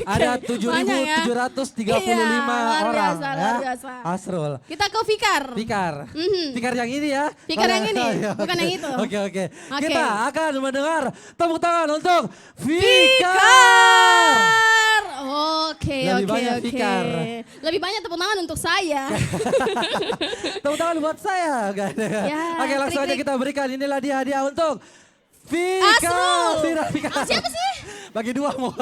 Ada banyak ya. 7.735 Iya, luar orang biasa, ya. luar biasa. Asrul. Kita ke Fikar. Fikar. Mhm. Fikar yang ini ya. Fikar yang ini, Iya, bukan oke. yang itu. Oke. Oke. Kita akan mendengar tepuk tangan untuk Fikar. Fikar. Oke, Lebih oke, banyak oke. Fikar. Lebih banyak tepuk tangan untuk saya. Tepuk tangan buat saya. Ya, Oke, langsung aja krik-krik. kita berikan inilah dia hadiah untuk Asrul. Fikar. Siapa sih? Bagi dua mau.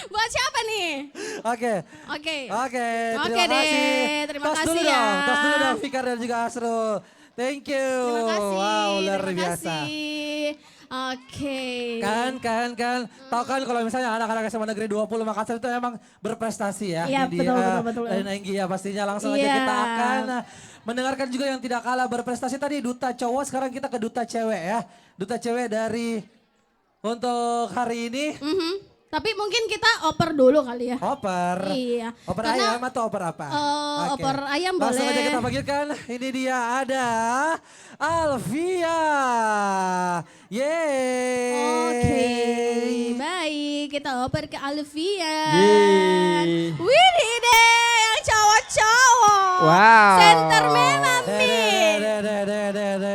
Buat siapa nih? Oke. Oke. Oke, Oke terima deh, kasih. terima Tos kasih dulu ya. dong, tos dulu dong Fikar dan juga Asrul. Thank you. Terima kasih. Wow, luar terima biasa. kasih. Oke. Kan. Tahu kan kalau misalnya anak-anak SMA Negeri 20 Makassar itu emang berprestasi ya. Iya, Ini betul. Dan Enggi ya pastinya langsung aja Iya. kita akan mendengarkan juga yang tidak kalah berprestasi tadi duta cowok, sekarang kita ke duta cewek ya. Duta cewek dari untuk hari ini. Tapi mungkin kita oper dulu kali ya. Oper. Iya. Oper Karena, ayam atau oper apa? Oke. Oper ayam Langsung boleh. aja kita panggilkan. Ini dia ada Alvia. Yeay. Oke, baik. Kita oper ke Alvia. Yeay. Widih deh, yang cowok-cowok. Wow. Center memang nih.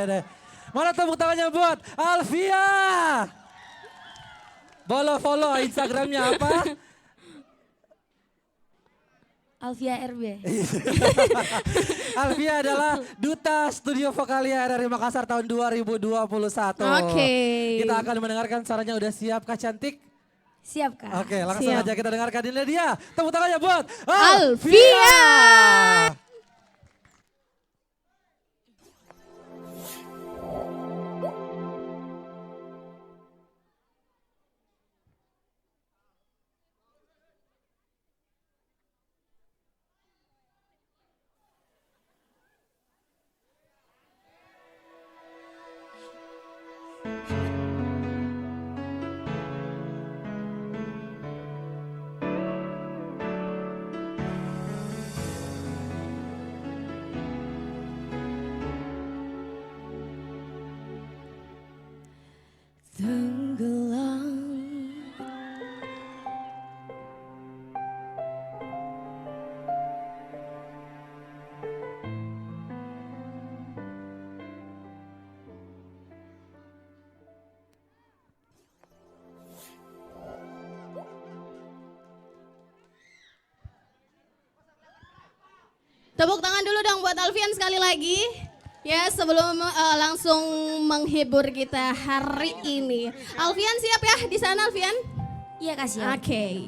Deh. Mana tepuk tangannya buat Alvia? Follow Instagramnya apa? Alvia RB. Alvia adalah Duta Studio Vokalia RRI Makassar tahun 2021. Oke. Kita akan mendengarkan suaranya, udah siap Kak Cantik? Siap Kak. Oke, langsung Siap. aja kita dengarkan ini dia. Tepuk tangannya buat Alvia. Tenggelam Tepuk tangan dulu dong buat Alfian sekali lagi. Ya, sebelum langsung menghibur kita hari ini. Alfian siap ya di sana, Alfian? Iya Kak, siap. Oke.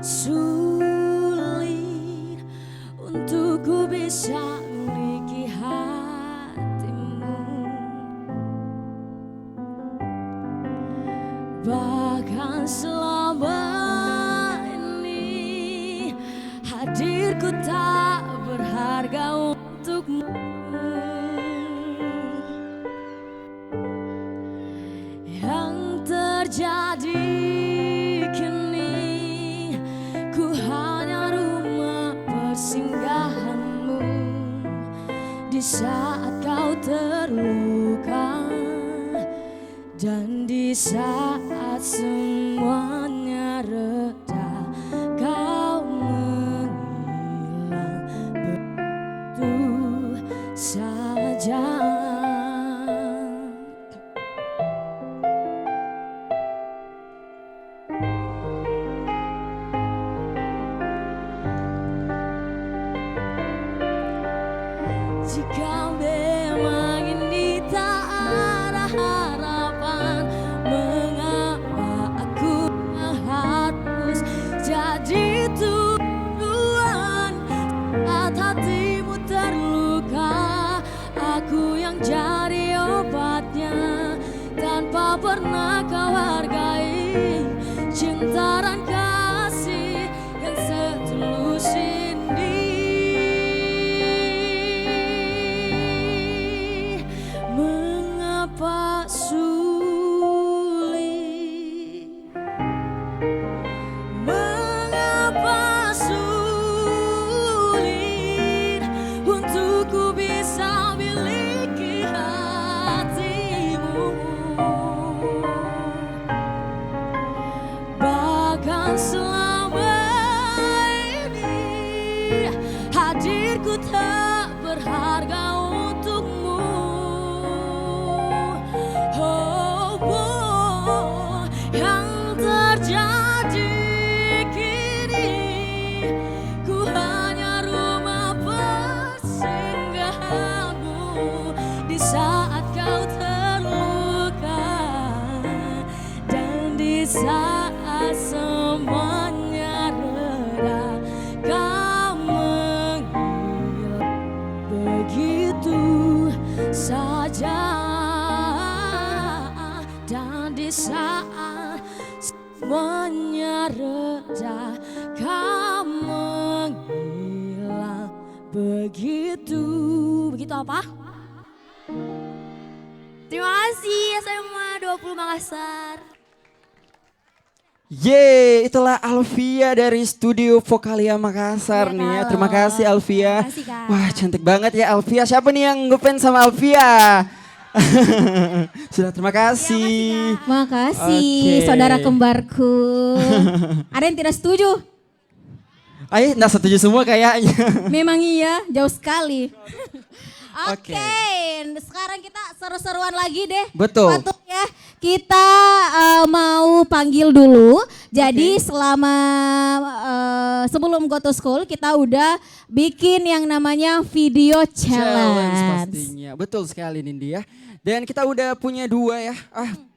sulit untuk ku bisa miliki hatimu. Bahkan selama ini hadirku tak berharga untukmu. Yang terjadi kini ku hanya rumah persinggahanmu di saat kau terluka dan di saat semuanya reda kau menghilang begitu saja. Jika memang ini tak ada harapan, mengapa aku harus jadi tujuan saat hatimu terluka? Aku yang jadi obatnya tanpa pernah kau hargai cinta dan kasih yang setulus ini. Mengapa sulit? Mengapa sulit untuk ku bisa miliki hatimu? Bahkan selama ini hadirku tak berharga untukmu. Yang terjadi kini ku hanya rumah persinggahanmu di saat kau terluka dan di saat semuanya reda kau menghilang begitu saja. Dan di saat semuanya reda kau menghilang begitu. Begitu apa? Terima kasih SMA 20 Makassar. Yeay, itulah Alfia dari Studio Vokalia Makassar nih ya. Terima kasih Alfia. Wah, cantik banget ya Alfia. Siapa nih yang ngefans sama Alfia? Sudah, terima kasih. Makasih saudara kembarku. Ada yang tidak setuju? Ayo, nggak setuju semua kayaknya. Memang iya, jauh sekali. Oke, sekarang kita seru-seruan lagi deh. Betul. Patut ya, kita mau panggil dulu. Jadi selama sebelum go to school kita udah bikin yang namanya video challenge. Pastinya, betul sekali Nindi ya. Dan kita udah punya dua ya,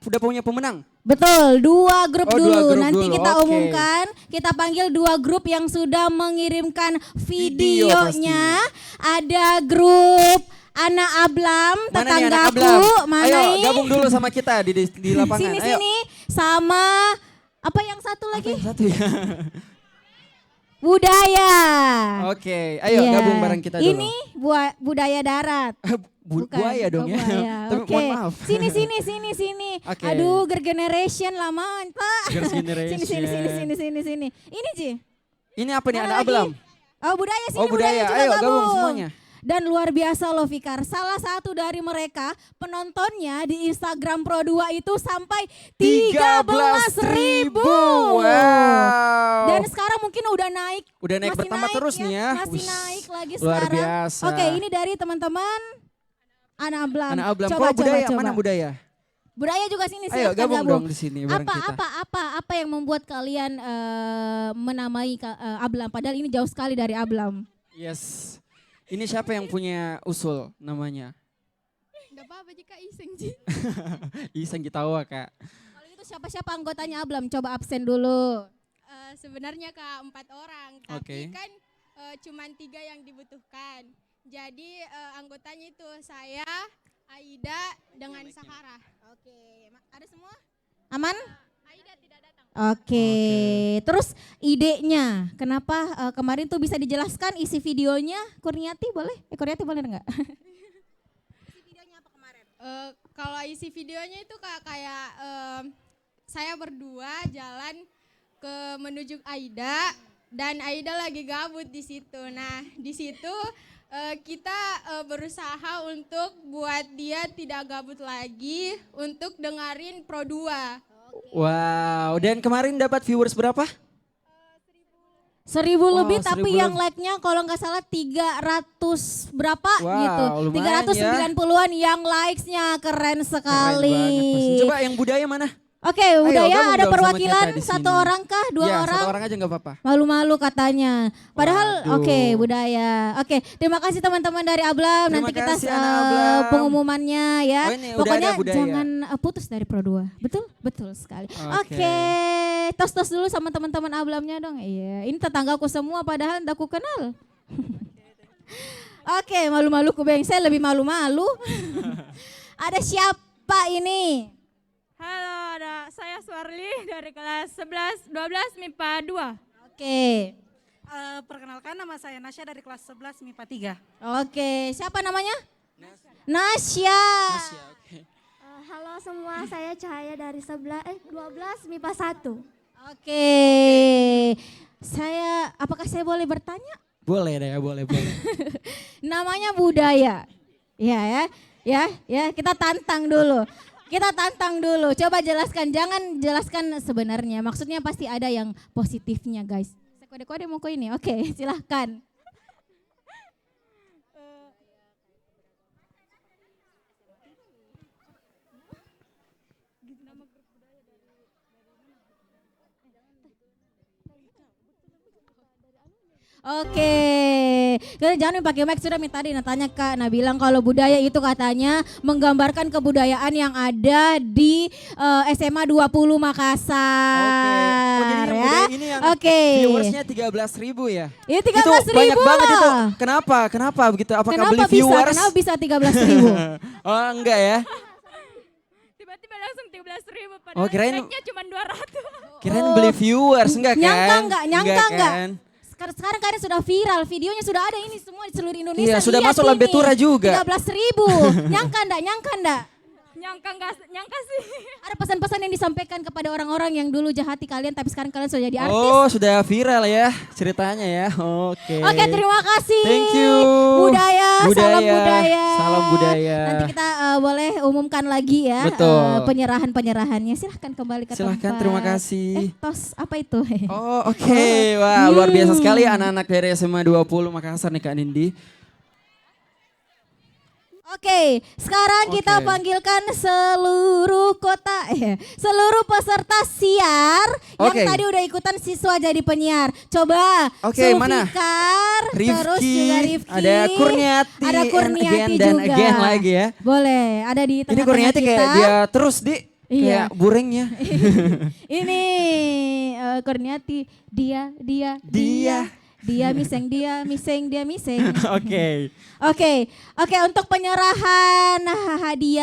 udah punya pemenang. Betul, dua grup dulu. Dua grup Nanti dulu, kita oke. umumkan, kita panggil dua grup yang sudah mengirimkan videonya. Ada grup Anak Ablam, Mana nih anak tetanggaku. Ablam? Mana Ayo ini? gabung dulu sama kita di lapangan. Ayo. Sini-sini sama apa yang satu lagi? Satu ya. Budaya. Oke, ayo Iya. gabung bareng kita dulu. Ini budaya darat. Bukan. Buaya dong ya. Buaya. Tapi Oke. mohon maaf. Sini. Oke. Aduh, Generation lama, Pak. Girls' Generation. Sini. Ini Ji. Ini apa nih, Mana anak lagi? Ablam? Oh, budaya sini, Oh, budaya. juga Ayo, gabung semuanya. Dan luar biasa loh Fikar, salah satu dari mereka penontonnya di Instagram Pro 2 itu sampai 13.000. Wow. Dan sekarang mungkin udah naik. Udah naik masih bertambah terus nih ya. Masih Ush, naik lagi luar sekarang. biasa. Oke, ini dari teman-teman Anak Ablam. Anak Ablam. Coba, Kok budaya? coba. Mana budaya? Budaya juga sini Ayo silahkan gabung dong di sini bareng kita. Apa yang membuat kalian menamai Ablam? Padahal ini jauh sekali dari Ablam. Yes. Ini siapa yang punya usul namanya? Gak apa-apa jika iseng Ji. Iseng kita tahu Kak. Kalau itu siapa-siapa anggotanya Ablam? Coba absen dulu. Sebenarnya Kak 4 orang, tapi kan cuman 3 yang dibutuhkan. Jadi anggotanya itu saya, Aida dengan Sahara. Oke, ada semua? Aman? Aida tidak datang. Oke, terus idenya kenapa kemarin tuh bisa dijelaskan isi videonya Kurniati boleh? Kurniati boleh enggak? Kalau isi videonya itu Kak kayak saya berdua jalan menuju Aida dan Aida lagi gabut di situ. Nah, di situ kita berusaha untuk buat dia tidak gabut lagi untuk dengerin Pro 2. Wow, dan kemarin dapat viewers berapa? 1.000 lebih 1.000 tapi yang like-nya kalau nggak salah 300 berapa gitu. Lumayan 390-an yang likes-nya keren sekali. Keren banget, coba yang budaya mana? Oke, Ayo, budaya gabung ada dong sama perwakilan kita di 1 sini. orang kah? 2 Ya, orang? 1 orang aja nggak apa-apa. Malu-malu katanya. Padahal Waduh. oke, budaya. Oke, terima kasih teman-teman dari Ablam. Terima Nanti kita kasih, anak Ablam. pengumumannya ya. Oh, ini udah Pokoknya ada budaya. jangan putus dari Pro 2. Betul? Betul sekali. Oke. Oke, tos-tos dulu sama teman-teman Ablamnya dong. Iya, ini tetanggaku semua padahal enggak aku kenal. Oke, malu-malu kubeng, saya lebih malu-malu. Ada siapa ini? Halo, ada saya Suarli dari kelas 11, 12 MIPA 2. Oke. Perkenalkan nama saya Nasya dari kelas 11 MIPA 3. Oke, siapa namanya? Nasya. Halo semua, saya Cahaya dari 12 MIPA 1. Oke. Apakah saya boleh bertanya? Boleh deh, boleh. Namanya budaya. Ya, kita tantang dulu. Coba jelaskan, jangan jelaskan sebenarnya. Maksudnya pasti ada yang positifnya, guys. Saya kode-kode mau ke ini. Oke, silahkan. Oke, jangan pakai mic, sudah tadi tanya Kak. Nah bilang kalau budaya itu katanya menggambarkan kebudayaan yang ada di SMA 20 Makassar. Oh, jadi yang budaya ini yang viewersnya 13.000 ya? Iya 13.000 Itu banyak banget itu. lah. Kenapa begitu? Apakah Kenapa beli bisa? viewers? Kenapa bisa 13.000? Oh enggak ya? Tiba-tiba langsung 13.000 padahal Oh, kirain- like-nya cuma 200. Kirain beli viewers, enggak kan? Nyangka enggak? Kan? Sekarang kalian sudah viral, videonya sudah ada ini semua di seluruh Indonesia. Iya, sudah Lihat masuk ini. Lambe Tura juga. 13.000. Nyangka enggak? Nyangka sih. Ada pesan-pesan yang disampaikan kepada orang-orang yang dulu jahati kalian tapi sekarang kalian sudah jadi artis. Oh, sudah viral ya ceritanya ya. Oke. Oke, terima kasih. Thank you. Budaya, salam budaya. Salam budaya. Nanti kita boleh umumkan lagi ya Betul. penyerahan-penyerahannya. Silahkan kembali ke Silahkan, tempat. terima kasih. Tos, apa itu? Oh, oke. Wah, luar biasa sekali anak-anak dari SMA 20 Makassar nih Kak Nindi. Oke, sekarang kita panggilkan seluruh seluruh peserta siar yang tadi udah ikutan siswa jadi penyiar. Coba, mana? Zulfikar, terus juga Rifki, ada Kurniati, dan juga. again lagi ya. Boleh, ada di Ini tengah-tengah Kurniati kita. kayak dia terus Iya. kayak burengnya. Ini Kurniati, dia miseng, dia miseng. Oke, untuk penyerahan dari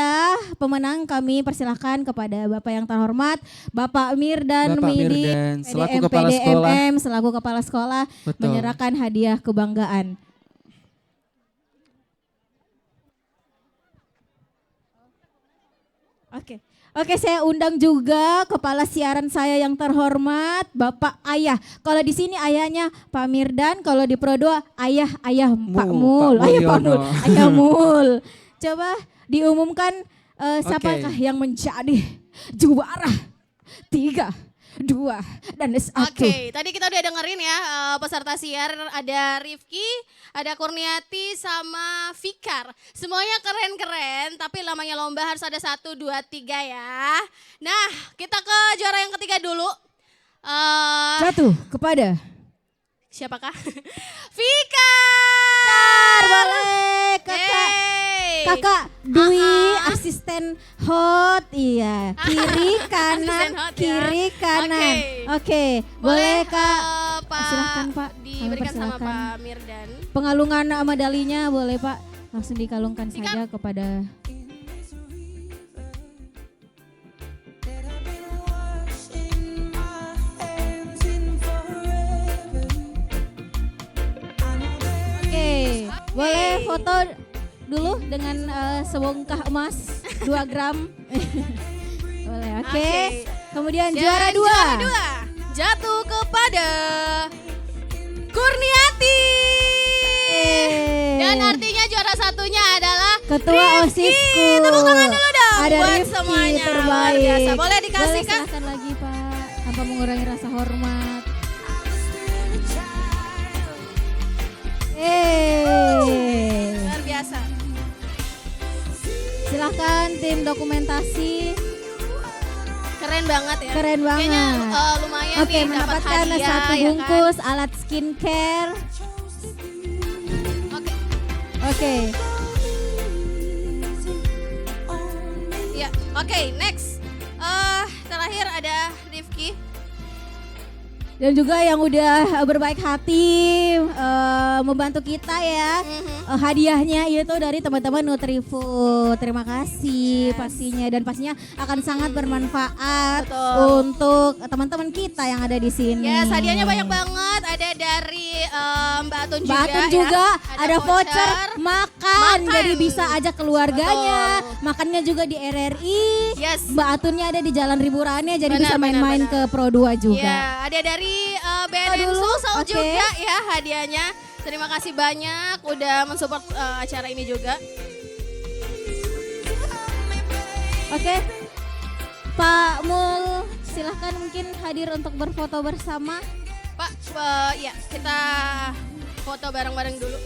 pemenang kami persilahkan kepada Bapak yang terhormat, Bapak Mirdan Midi, selaku kepala sekolah. selaku kepala sekolah, Betul. menyerahkan hadiah kebanggaan. Oke, saya undang juga kepala siaran saya yang terhormat, Bapak Ayah. Kalau di sini ayahnya Pak Mirdan, kalau di Pro 2 ayah Pak Mul. Ayah Mul. Coba diumumkan siapakah yang menjadi juara 3, 2, dan 1. Oke, tadi kita udah dengerin ya peserta siar, ada Rifki, ada Kurniati sama Fikar. Semuanya keren-keren, tapi lamanya lomba harus ada 1, 2, 3 ya. Nah, kita ke juara yang ketiga dulu. Jatuh kepada Siapakah? Fikar! Boleh, Kakak. Kakak Dwi, asisten hot, iya. Kiri kanan, hot, ya. kiri kanan. Oke, boleh Kak. Pak, Silahkan Pak. Kami diberikan sama persilakan. Pak Mirdan. Pengalungan medalinya boleh Pak, langsung dikalungkan saja kepada. Oke, boleh foto dulu dengan sebongkah emas 2 gram. Boleh, oke. Kemudian Dan juara 2. Juara 2 jatuh kepada Kurniati. Dan artinya juara satunya adalah Ketua Rifki. OSISku. Tepuk tangan dulu dong Ada buat Rifki semuanya. Luar terbaik. biasa. Boleh dikasih Boleh, Kak? silakan lagi Pak, tanpa mengurangi rasa hormat. Luar biasa. Silahkan tim dokumentasi. Keren banget ya. Keren banget. Kayaknya lumayan Oke, nih dapat mendapatkan hadiah, satu ya kan? bungkus alat skincare. Oke. Ya, oke, next. Terakhir ada Rifki. Dan juga yang udah berbaik hati membantu kita ya. Hadiahnya itu dari teman-teman Nutrifood. Terima kasih pastinya, dan pastinya akan sangat bermanfaat untuk teman-teman kita yang ada di sini. Yes, hadiahnya banyak banget. Ada dari Mbak Atun juga. Mbak Atun juga ya. ada voucher makan. Jadi bisa ajak keluarganya. Makannya juga di RRI. Yes. Mbak Atunnya ada di Jalan Riburane, jadi Benar, bisa main-main ke Pro 2 juga. Ya, ada dari BNN dulu, Sulsel oke. juga ya hadiahnya. Terima kasih banyak udah mensupport acara ini juga. Oke, Pak Mul, silahkan mungkin hadir untuk berfoto bersama. Pak, ya kita foto bareng-bareng dulu.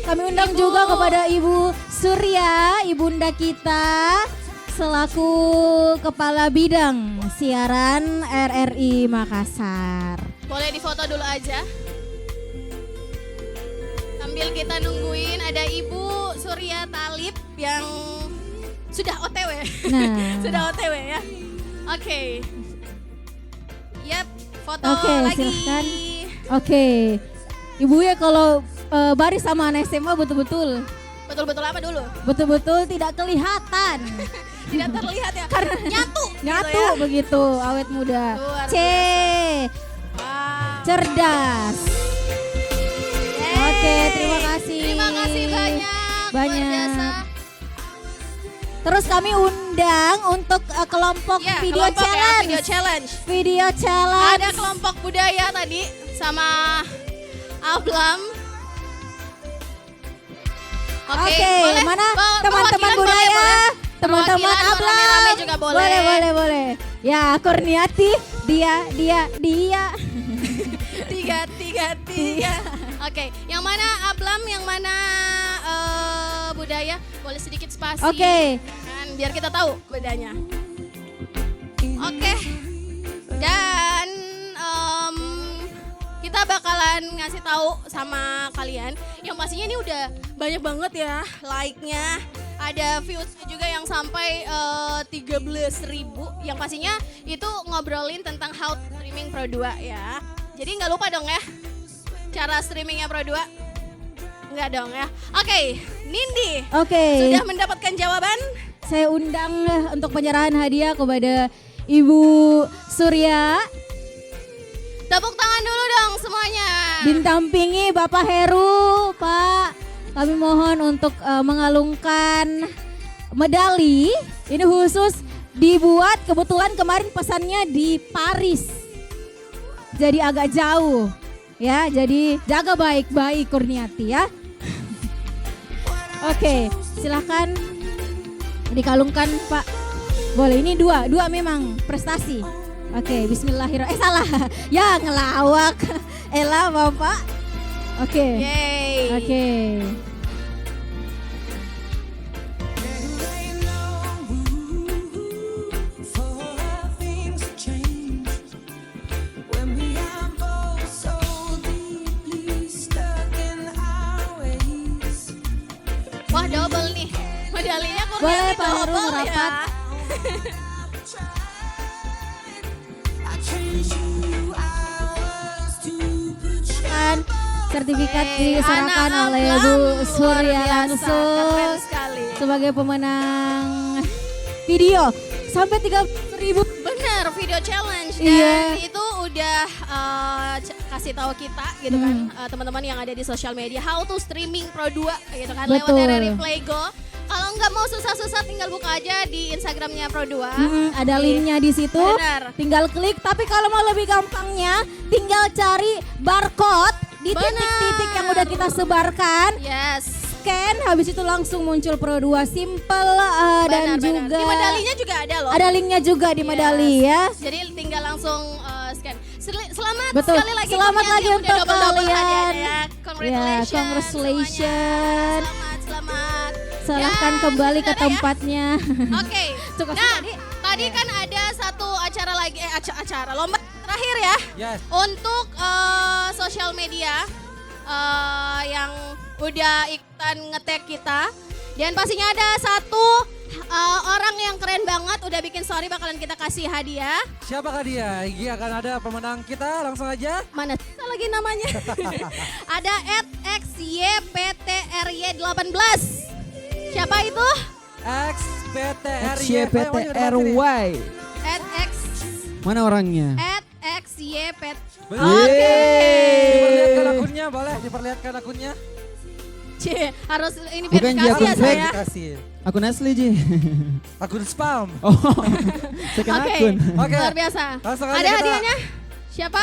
Kami undang juga kepada Ibu Surya, ibunda kita, selaku Kepala Bidang Siaran RRI Makassar. Boleh difoto dulu aja. Sambil kita nungguin ada Ibu Surya Talib yang sudah OTW. Nah. Sudah OTW ya. Oke. Yap, foto Oke, lagi. silahkan. Oke, Ibu ya kalau baris sama anak SMA betul-betul. Betul-betul apa dulu? Betul-betul tidak kelihatan. Tidak terlihat ya. Karena nyatu. Nyatu gitu ya. begitu, awet muda. Luar C. Cerdas. Oke, terima kasih. Terima kasih banyak. Banyak. Luar biasa. Terus kami undang untuk kelompok Ya, video kelompok ya, challenge. video challenge. Video challenge. Ada kelompok budaya tadi sama Ablam. Oke, boleh? mana Perwakilan teman-teman boleh, budaya? boleh. Teman-teman Perwakilan Ablam. rame-rame juga boleh. Boleh. Ya, Kurniati, dia. Tiga. Oke, yang mana Ablam, yang mana budaya? Boleh sedikit spasi. Oke. Kan, biar kita tahu bedanya. Oke. Dan kita bakalan ngasih tahu sama kalian yang pastinya ini udah banyak banget ya like-nya. Ada views juga yang sampai 13.000, yang pastinya itu ngobrolin tentang how streaming Pro 2 ya. Jadi nggak lupa dong ya cara streamingnya Pro 2. Nggak dong ya. Oke, Nindi. Oke. Sudah mendapatkan jawaban? Saya undang untuk penyerahan hadiah kepada Ibu Surya. Tepuk tangan dulu dong semuanya. Didampingi Bapak Heru, Pak. Kami mohon untuk mengalungkan medali. Ini khusus dibuat, kebetulan kemarin pesannya di Paris. Jadi agak jauh. Ya, jadi jaga baik-baik Kurniati ya. Oke, silakan dikalungkan Pak. Boleh, ini dua memang prestasi. Oke, bismillahirrahmanirrahim. Salah. Ya, ngelawak. Ella, Bapak. Oke. Yeay. Oke. medalinya Boleh Kurniati Pak Nurul double merapat. ya. Kan sertifikat diserahkan anak oleh abang, Bu luar Surya biasa, langsung keren sekali. sebagai pemenang video sampai 30.000. Bener, video challenge dan Iya. itu udah kasih tahu kita gitu kan teman-teman yang ada di sosial media how to streaming Pro 2 gitu kan lewat Betul. RRI Playgo. Kalau nggak mau susah-susah tinggal buka aja di Instagramnya Pro 2. Ada linknya di situ, Benar. tinggal klik. Tapi kalau mau lebih gampangnya, tinggal cari barcode di titik-titik yang udah kita sebarkan. Yes. Scan, habis itu langsung muncul Pro 2 simple dan Benar. juga Di medalinya juga ada loh. ada linknya juga di medali ya. Jadi tinggal langsung scan. Selamat Betul. sekali lagi. Selamat Kurniati lagi yang untuk udah double-double kalian. hadiahnya ya. Ya, Congratulations. congratulations. Selamat. Silahkan Ya, kembali ke sudah ya. tempatnya. Oke. Suka Nah, tadi kan ada satu acara lagi acara lomba terakhir ya. Yes. Untuk sosial media yang udah ikutan nge-tag kita. Dan pastinya ada satu orang yang keren banget udah bikin story bakalan kita kasih hadiah. Siapakah dia? Ini akan ada pemenang kita, langsung aja. Mana lagi namanya? Ada @xyptry18. Siapa itu? XPTRY. XYPTRY. @x Mana orangnya? @xypt. Diperlihatkan akunnya, boleh diperlihatkan akunnya. Cie, harus ini Bukan Ji, verifikasi akun ya fake. saya. Kasih. Akun asli Ji. Akun spam. Oh, second Oke, akun. luar biasa. Langsung aja Ada kita- hadiahnya? Siapa?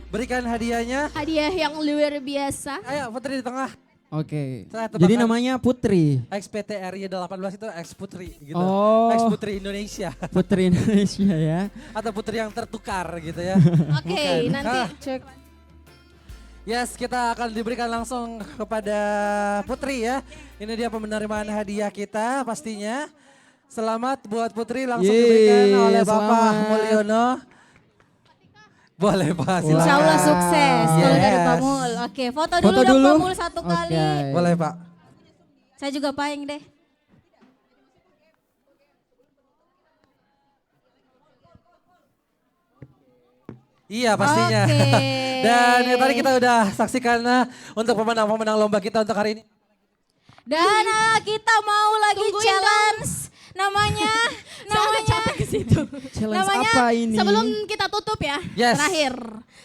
Berikan hadiahnya. Hadiah yang luar biasa. Ayo Putri di tengah. Oke. Saya tebakan. Jadi namanya Putri. XPTRY 18 itu X Putri gitu. Oh. X Putri Indonesia. Putri Indonesia ya. Atau Putri yang tertukar gitu ya. Oke, Bukan. nanti cek. Yes, kita akan diberikan langsung kepada Putri ya. Ini dia penerimaan hadiah kita pastinya. Selamat buat Putri langsung Yeay, diberikan oleh Bapak selamat. Mulyono. Boleh Pak, silakan. Insya Allah sukses kalau dari Yes. Pak Mul. Oke, foto Foto dulu dong dulu. Pak Mul satu kali. Boleh Pak. Saya juga paling deh. Iya pastinya. Oke. Dan ya, tadi kita udah saksikan untuk pemenang-pemenang lomba kita untuk hari ini. Dan kita mau lagi Tungguin challenge namanya capek ke situ. Challenge Namanya apa ini? sebelum kita tutup ya, Yes. terakhir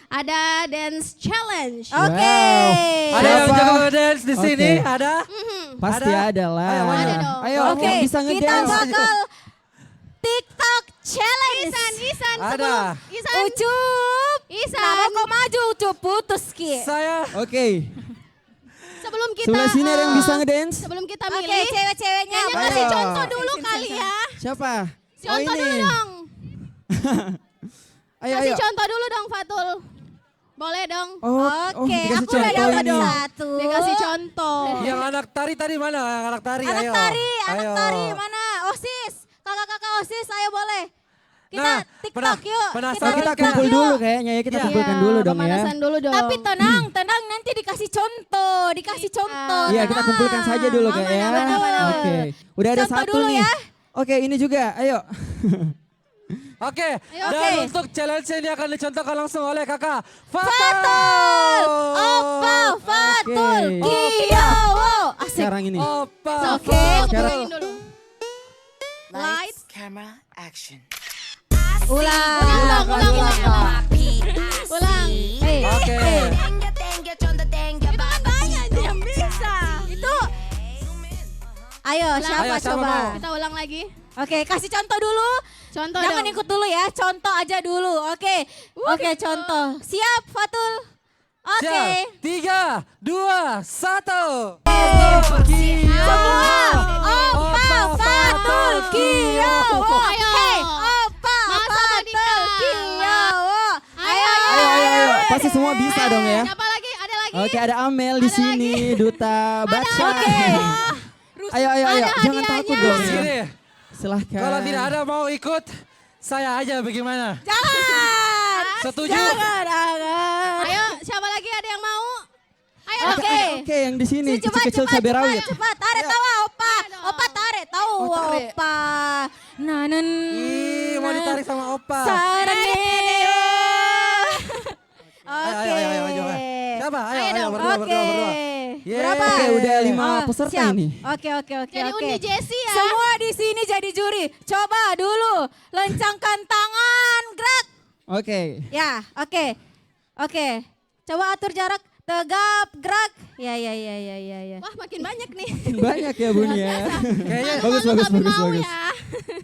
ada dance challenge. Oke. Ada yang Siapa? jago ngedance di sini, Oke. ada? Pasti ada lah. Ayo, mana? Ada dong. Ayo, Oke, yang bisa kita ngedance. bakal TikTok challenge. Isan Ada. sebelum Isan. Ucup. Isan. Kenapa kok maju Ucup putus Ki? Saya. Oke. Sebelum kita Sebelah sini ada yang bisa ngedance? Sebelum kita Oke, milih, cewek-ceweknya kayaknya apa? kasih Ayo. contoh dulu kali ya. Siapa? Contoh ini. dulu dong. Ayo, Kasih ayo. contoh dulu dong Fatul. Boleh dong. Oh, Oke, dikasih aku udah contoh dapat ini. satu. Dikasih contoh. Yang anak tari tadi mana? Yang anak tari, Anak ayo. tari, anak Ayo. tari mana? OSIS, kakak-kakak OSIS, ayo boleh. Kita Nah, TikTok yuk. penasaran Kita kan? kumpul yuk. dulu kayaknya ya, kita Iya. kumpulkan dulu dong ya. Pemanasan dulu dong. Tapi tenang, tenang nanti dikasih contoh, dikasih contoh. Iya, kita kumpulkan saja dulu kayak ya. aman. Oke. Udah ada Contoh satu dulu nih. ya. Oke, ini juga. Ayo. Oke, Ayo, dan oke. untuk challenge ini akan dicontohkan langsung oleh kakak Fatul, Fatul. Opa, Fatul, Oke. Kiyowo. Asik. Sekarang ini. Opa. Oke. Sekarang dulu. Lights, camera, action. Ulang. Ulang. Hey. Oke. Itu kan banyak aja yang bisa. Itu. Ayo, siapa Ayo, siapa coba? mau? Kita ulang lagi. Oke, kasih contoh dulu. Contoh Jangan dong. ikut dulu ya, contoh aja dulu. Oke, oke contoh. Siap, Fatul? Oke. Siap. 3, 2, 1. Semua. Opa, Fatul, Kiyowo. Ayo. Hey, Opa, Masa Fatul, menikah. Kiyowo. Ayo, Ayo, ayo, ayo. Pasti semua bisa dong ya. Siapa lagi? Ada lagi? Oke, ada Amel di sini, duta baca. Oke. Ayo, ayo, ayo. Ada Jangan takut hadiahnya. dong. Terus Ya. gini, Silahkan. kalau tidak ada mau ikut, saya aja bagaimana? Jangan. Setuju? Jangan. Ayo, siapa lagi ada yang mau? Ayo. Oke. Oke, yang di sini Cepat, kecil-kecil cepat, cabai rawit. cepat. Tarik tawa, Opa. Opa tarik. Oh, tarik. Opa. Nanen. Ih, mau ditarik sama Opa. Saraneo. Oke. Ayo, maju. Siapa? Ayo, berdua. Yeay. Berapa? Oke, udah 5 peserta siap. ini. Oke. Jadi undi Jessie ya. Semua di sini jadi juri. Coba dulu lencangkan tangan, gerak. Oke. Ya, oke. Coba atur jarak, tegap, gerak. Ya. Wah, makin banyak nih. Banyak ya Bun ya. Bagus.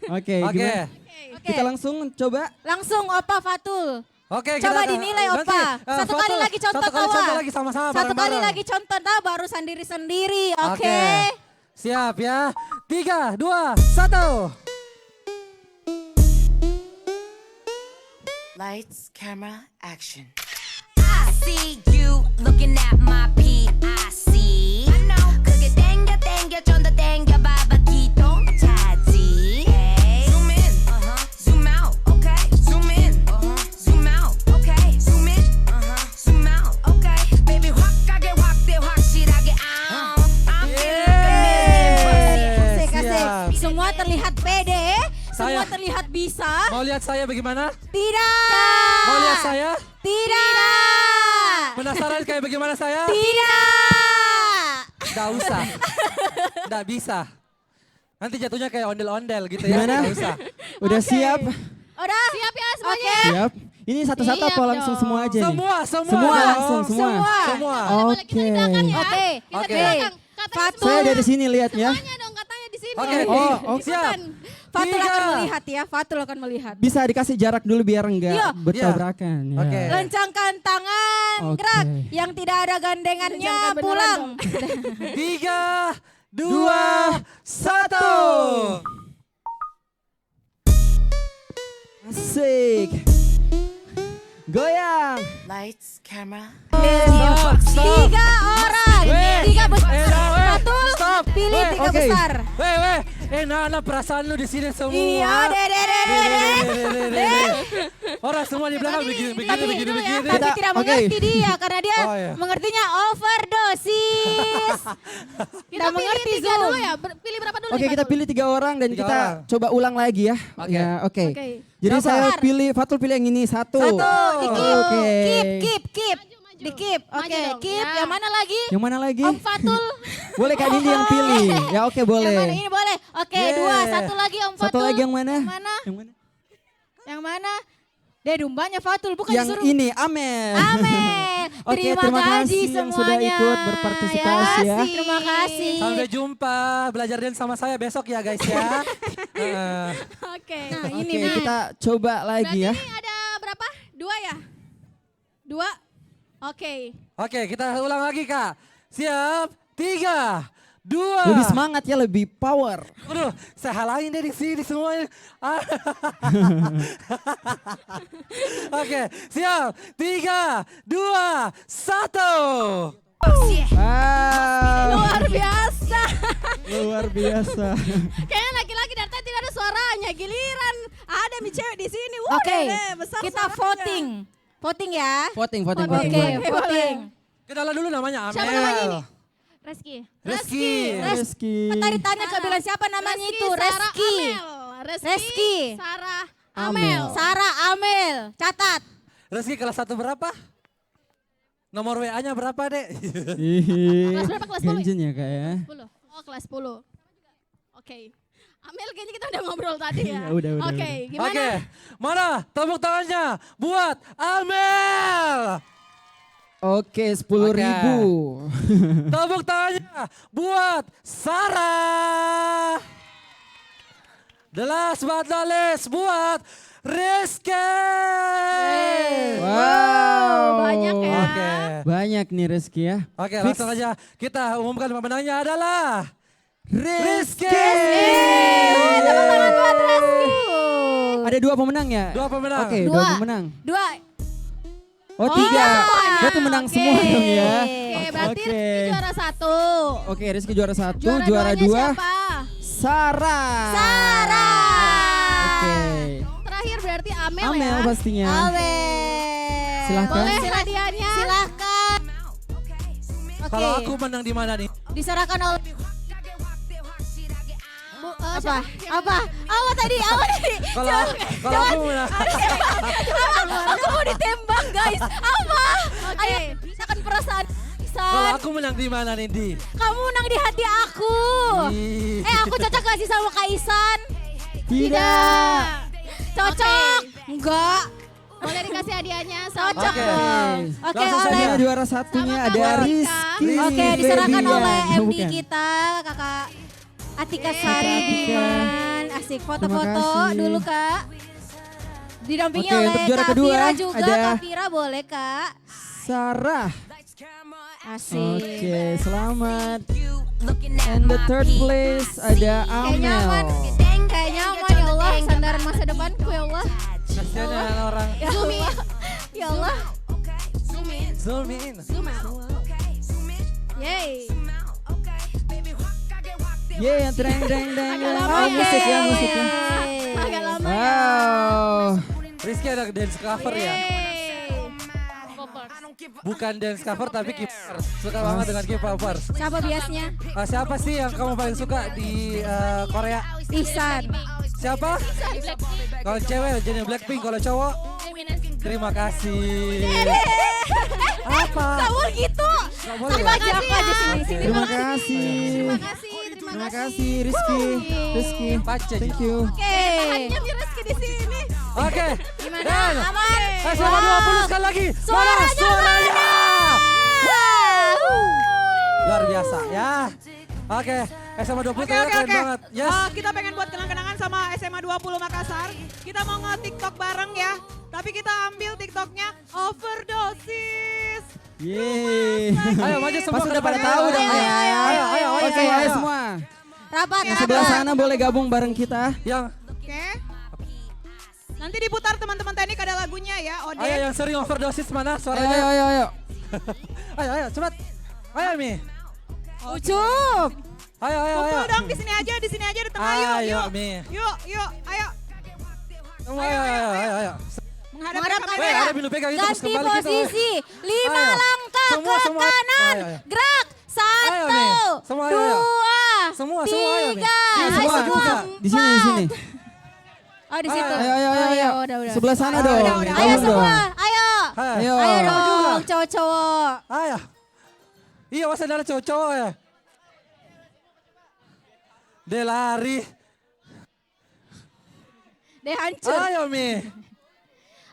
Oke, gimana? Kita langsung coba. Langsung Opa Fatul. Oke, coba dinilai Opa. Satu kali lagi contoh tawa. Contoh lagi sama-sama Satu kali bareng-bareng. lagi contoh tawa baru sendiri-sendiri. Oke. Siap ya. 3, 2, 1. Lights, camera, action. I see you looking at my PIC. I know. 그게 땡겨 좀 더 땡겨 봐봐 기동 차지. Zoom in, zoom out, okay. Zoom in, zoom out, okay. Zoom in, zoom out, okay. Baby 확 가게 확대 확실하게 I'm Asik. Semua terlihat pede. Semua Saya. terlihat bisa. Mau lihat saya bagaimana? Tidak. Mau lihat saya? Tidak. Penasaran kayak bagaimana saya? Tidak. Nggak usah. Nggak bisa. Nanti jatuhnya kayak ondel-ondel gitu ya. Gimana? Nggak usah. Udah siap? Udah. Siap ya semuanya. Siap. Ini satu-satu Siap apa langsung dong. semua aja nih? Semua Langsung semua. Semua. Oke. Oke. Oke. Fatul. Saya dari sini lihat ya. Semuanya dong katanya di sini. Oke. Oh, Siap. Fatul 3. akan melihat ya. Fatul akan melihat. Bisa dikasih jarak dulu biar enggak Iya. bertabrakan. Ya. Oke. Lencangkan tangan, Oke. gerak. Yang tidak ada gandengannya Lencangkan beneran pulang. 3, 2, 1. Asik. Goyang. Lights, camera. Tiga orang. Tiga besar. Fatul. Stop. Pilih Weh, tiga oke. besar. Weh. Nah, perasaan lu di sini semua. Iya, Orang semua di belakang begini. Tapi tidak Oke. mengerti dia karena dia Oh, iya. mengertinya overdosis. Kita pilih tiga dulu ya. Pilih berapa dulu? Oke, nih, kita Fatul? pilih 3 orang dan 3 kita orang. coba ulang lagi ya. Oke. Ya, oke. Oke. Jadi Siapa? saya pilih Fatul pilih yang ini satu. Oke. Keep. Di keep. Oke, Maju dong, keep. ya. Yang mana lagi? Yang mana lagi? Om Fatul. Boleh Kak Nindi yang pilih. Ya oke Yang mana boleh. ini boleh? Oke, Yeah. 2. Satu lagi Om Fatul. Satu lagi yang mana? Yang mana? Yang mana? Yang mana? Deh, dumbanya Fatul bukan Yang disuruh. ini Amel. Amel. Oke, terima kasih yang sudah semuanya. ikut berpartisipasi ya. Terima kasih. Sampai jumpa. Belajar dance sama saya besok ya guys ya. Oke. Nah, Oke, ini Mak. kita coba lagi ya. Ini ada berapa? 2 ya? 2? Oke. Oke, kita ulang lagi Kak. Siap. 3, 2. Lebih semangat ya, lebih power. Aduh, saya halangin deh di sini semuanya. Oke, siap. 3, 2, 1. Wow. Luar biasa. Luar biasa. Kayaknya laki-laki dari tadi tidak ada suaranya. Giliran ada mi cewek di sini. Oke, besar kita suaranya. voting. Voting ya. Voting. Oke, boleh. voting. Kenalan dulu namanya Amel. Siapa namanya ini? Reski. Reski. Tadi tanya ke bilang siapa namanya itu? Sarah Reski. Amel. Reski. Sarah Amel. Amel. Sarah Amel. Catat. Reski kelas 1 berapa? Nomor WA-nya berapa, Dek? Kelas berapa? Kelas 10 ya? Ganjen ya Kak ya. 10. Oh, kelas 10. Oke. Amel kayaknya kita udah ngobrol tadi ya. Ya, udah. Oke, gimana? Oke, mana tepuk tangannya buat Amel. Oke, 10.000. Tepuk tangannya buat Sarah. The last but not least buat Rizky. Wow. Banyak ya. Oke. Banyak nih Reski ya. Oke, Fix. langsung aja kita umumkan pemenangnya adalah Rizky. Tepuk tangan buat Reski. Ada 2 pemenang ya? 2 pemenang. Oke, 2 Dua. pemenang. 2. Oh, 3. Berarti menang semua dong ya. Oke, berarti Oke. Rizky juara 1. Oke, Rizky juara 1, Juara juara duanya 2. siapa? Sarah. Oke. Terakhir berarti Amel, Amel ya. pastinya. Amel. Silahkan. Boleh hadiahnya? Silakan. Oke. Kalau aku menang di mana nih? Diserahkan oleh Apa? Apa? Apa tadi? Apa tadi? Kalau aku menang. Aku mau ditembak guys. Apa? Ayo, misalkan perasaan. Kalau aku menang di mana nih, Di? Kamu menang di hati aku. Aku cocok gak sih sama Kaisan? Tidak. Cocok. Enggak. Boleh dikasih hadiahnya. Cocok Oke. dong. Oke, Langsung oleh saja juara satunya ada Rizky. Oke, diserahkan Febian. oleh MD Bukan. kita, Kakak Atika Sari Diman. Asik foto-foto Terima kasih. dulu, Kak. Didampingi Oke, oleh untuk juara Kak kedua Fira juga. ada Kak Fira boleh, Kak. Sarah. Asik. Oke, selamat. And the third place ada Kayak nyaman. Amel. Kayak nyaman ya Allah, sandaran masa depanku ya Allah. Kasihan ya orang. Ya Allah. Ya Allah. Zoom in. Yeay. Yeay, yang tereng. Agak lama Oh, musik ya, musiknya. Agak lama ya. Wow. Rizky ada dance cover ya? Bukan dance cover tapi keeper. Suka banget dengan keeper. Siapa biasanya? Siapa sih yang kamu paling suka di Korea? Ihsan. Siapa? Kalau cewek jadi Blackpink, kalau cowok? Terima kasih. Apa? Gak boleh gitu. Terima kasih aja sini. Terima kasih. Terima kasih. Terima kasih Rizky. Rizky. Thank you. Oke. Tahannya Rizky di sini. Oke. Gimana? Dan Aman. SMA 20 sekali lagi. Mana suaranya? Luar biasa ya. Oke, SMA 20 keren banget. Yes. Kita pengen buat kenang-kenangan sama SMA 20 Makassar. Kita mau nge-TikTok bareng ya. Tapi kita ambil TikToknya overdosis. Yeay. Ayo maju semua. Pas ke udah pada depan. tahu dong. Ayo. Oke, ayo semua. Rapat. Yang sebelah sana boleh gabung bareng kita. Yang Oke. Nanti diputar teman-teman teknik ada lagunya ya, Ode. Ayo yang sering overdosis mana suaranya? Ayo. Ayo cepat. Ayo Mi. Ucup. Ayo. Kumpul dong di sini aja di tengah yuk. Ayo Mi. Yuk, ayo. Semua ayo. Menghadap kamera. Weh, ada Binu pegang itu terus Ganti kembali kita. posisi. 5 Ayo. langkah Semua, ke semua. kanan. Ayo. Gerak. Ayo, Mi. 1, Semua, ayo. 2, Semua, ayo, Mi. 3. Iya, semua juga. Di sini. Oh di situ. Ayo. Udah. Sebelah sana dong. Ayo Gabung dong. semua. Ayo. Ayo. Ayo dong cowok-cowok. Ayo. Iya masih ada cowok ya. Dia lari. Deh hancur. Ayo Mi.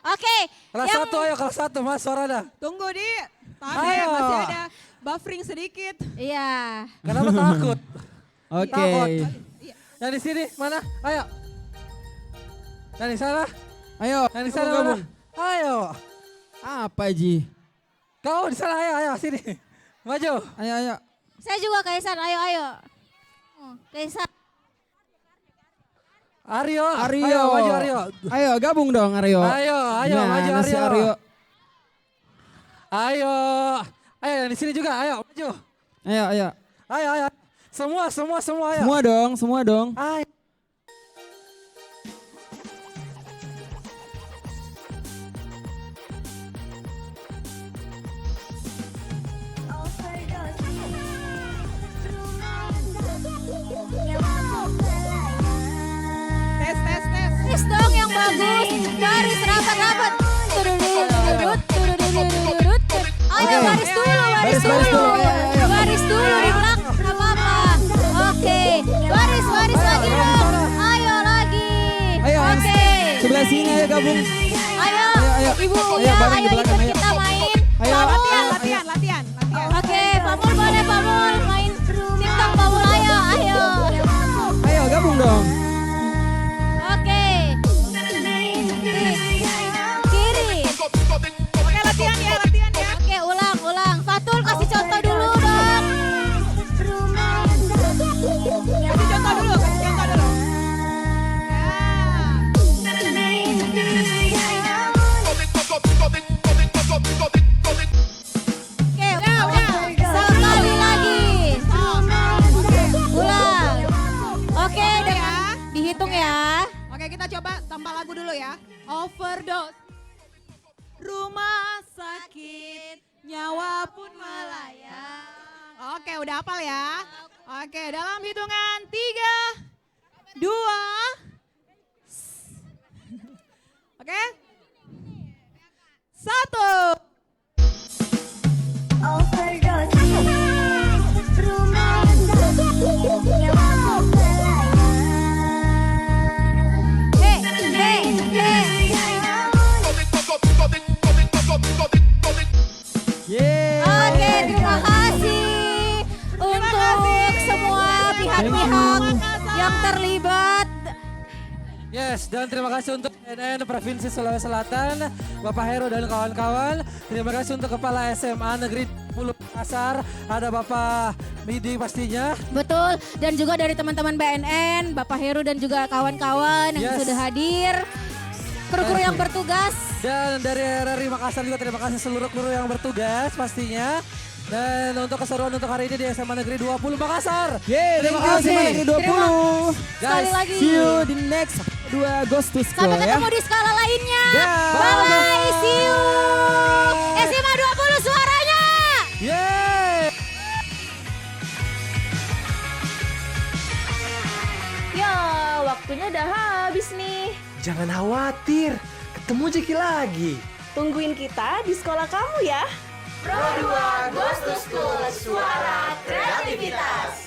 Oke. Kelas 1 mas suaranya. Tunggu di. Ayo. Masih ada buffering sedikit. Iya. Kenapa takut? Oke. Takut. Yang di sini mana? Ayo. Yang di sana? Ayo. Yang di sana mana? Gabung. Ayo. Apa Ji? Kau di sana ayo sini. Maju. Ayo. Saya juga Kaisan. Ayo. Kaisan. Aryo. Aryo. Ayo maju Aryo. Ayo gabung dong Aryo. Ayo maju Nah, si Aryo. Ayo yang di sini juga. Ayo maju. Ayo. Ayo. Semua ayo. Semua dong. Ayo. Tes dong yang bagus. Baris rapat. Ayo baris dulu. Baris dulu di belakang. Gak apa-apa. Oke. Baris lagi dong. Ayo lagi. Oke. Sebelah sini ayo gabung. Ayo. Ibu Ayo, ya. bareng di Ayo belakang, ikut ayo. kita main. Ayo. Latihan. Oke. Pamul boleh Pamul. Main TikTok Pamul. Ayo. Ayo gabung dong. Oke. Kiri. Oke latihan ya. Oke ulang. Fatul kasih contoh dulu dong. Kasih contoh dulu. Oke, udah. Sekali lagi. Ulang. Oke, dihitung ya. Oke kita coba tanpa lagu dulu ya. Overdose. Rumah sakit, nyawa pun melayang. Oke udah hafal ya. Oke dalam hitungan 3, Oke. 1. Oke, terima kasih untuk semua pihak-pihak yang terlibat. Yes, dan terima kasih untuk BNN Provinsi Sulawesi Selatan, Bapak Heru dan kawan-kawan. Terima kasih untuk Kepala SMA Negeri 10 Makassar, ada Bapak Midi pastinya. Betul, dan juga dari teman-teman BNN, Bapak Heru dan juga kawan-kawan yang sudah hadir. Kru-kru yang bertugas. Dan dari RRI Makassar juga terima kasih seluruh kru yang bertugas pastinya. Dan untuk keseruan untuk hari ini di SMA Negeri 20 Makassar. Terima kasih SMA Negeri 20. Sekali lagi. See you di next 2 Agustus Sampai ya. ketemu di skala lainnya. Yeah. Bye-bye, see you. SMA 20 suaranya. Yeay. Ya, waktunya udah habis nih. Jangan khawatir, ketemu Jeki lagi. Tungguin kita di sekolah kamu ya. Pro 2 Goes to School, suara kreativitas.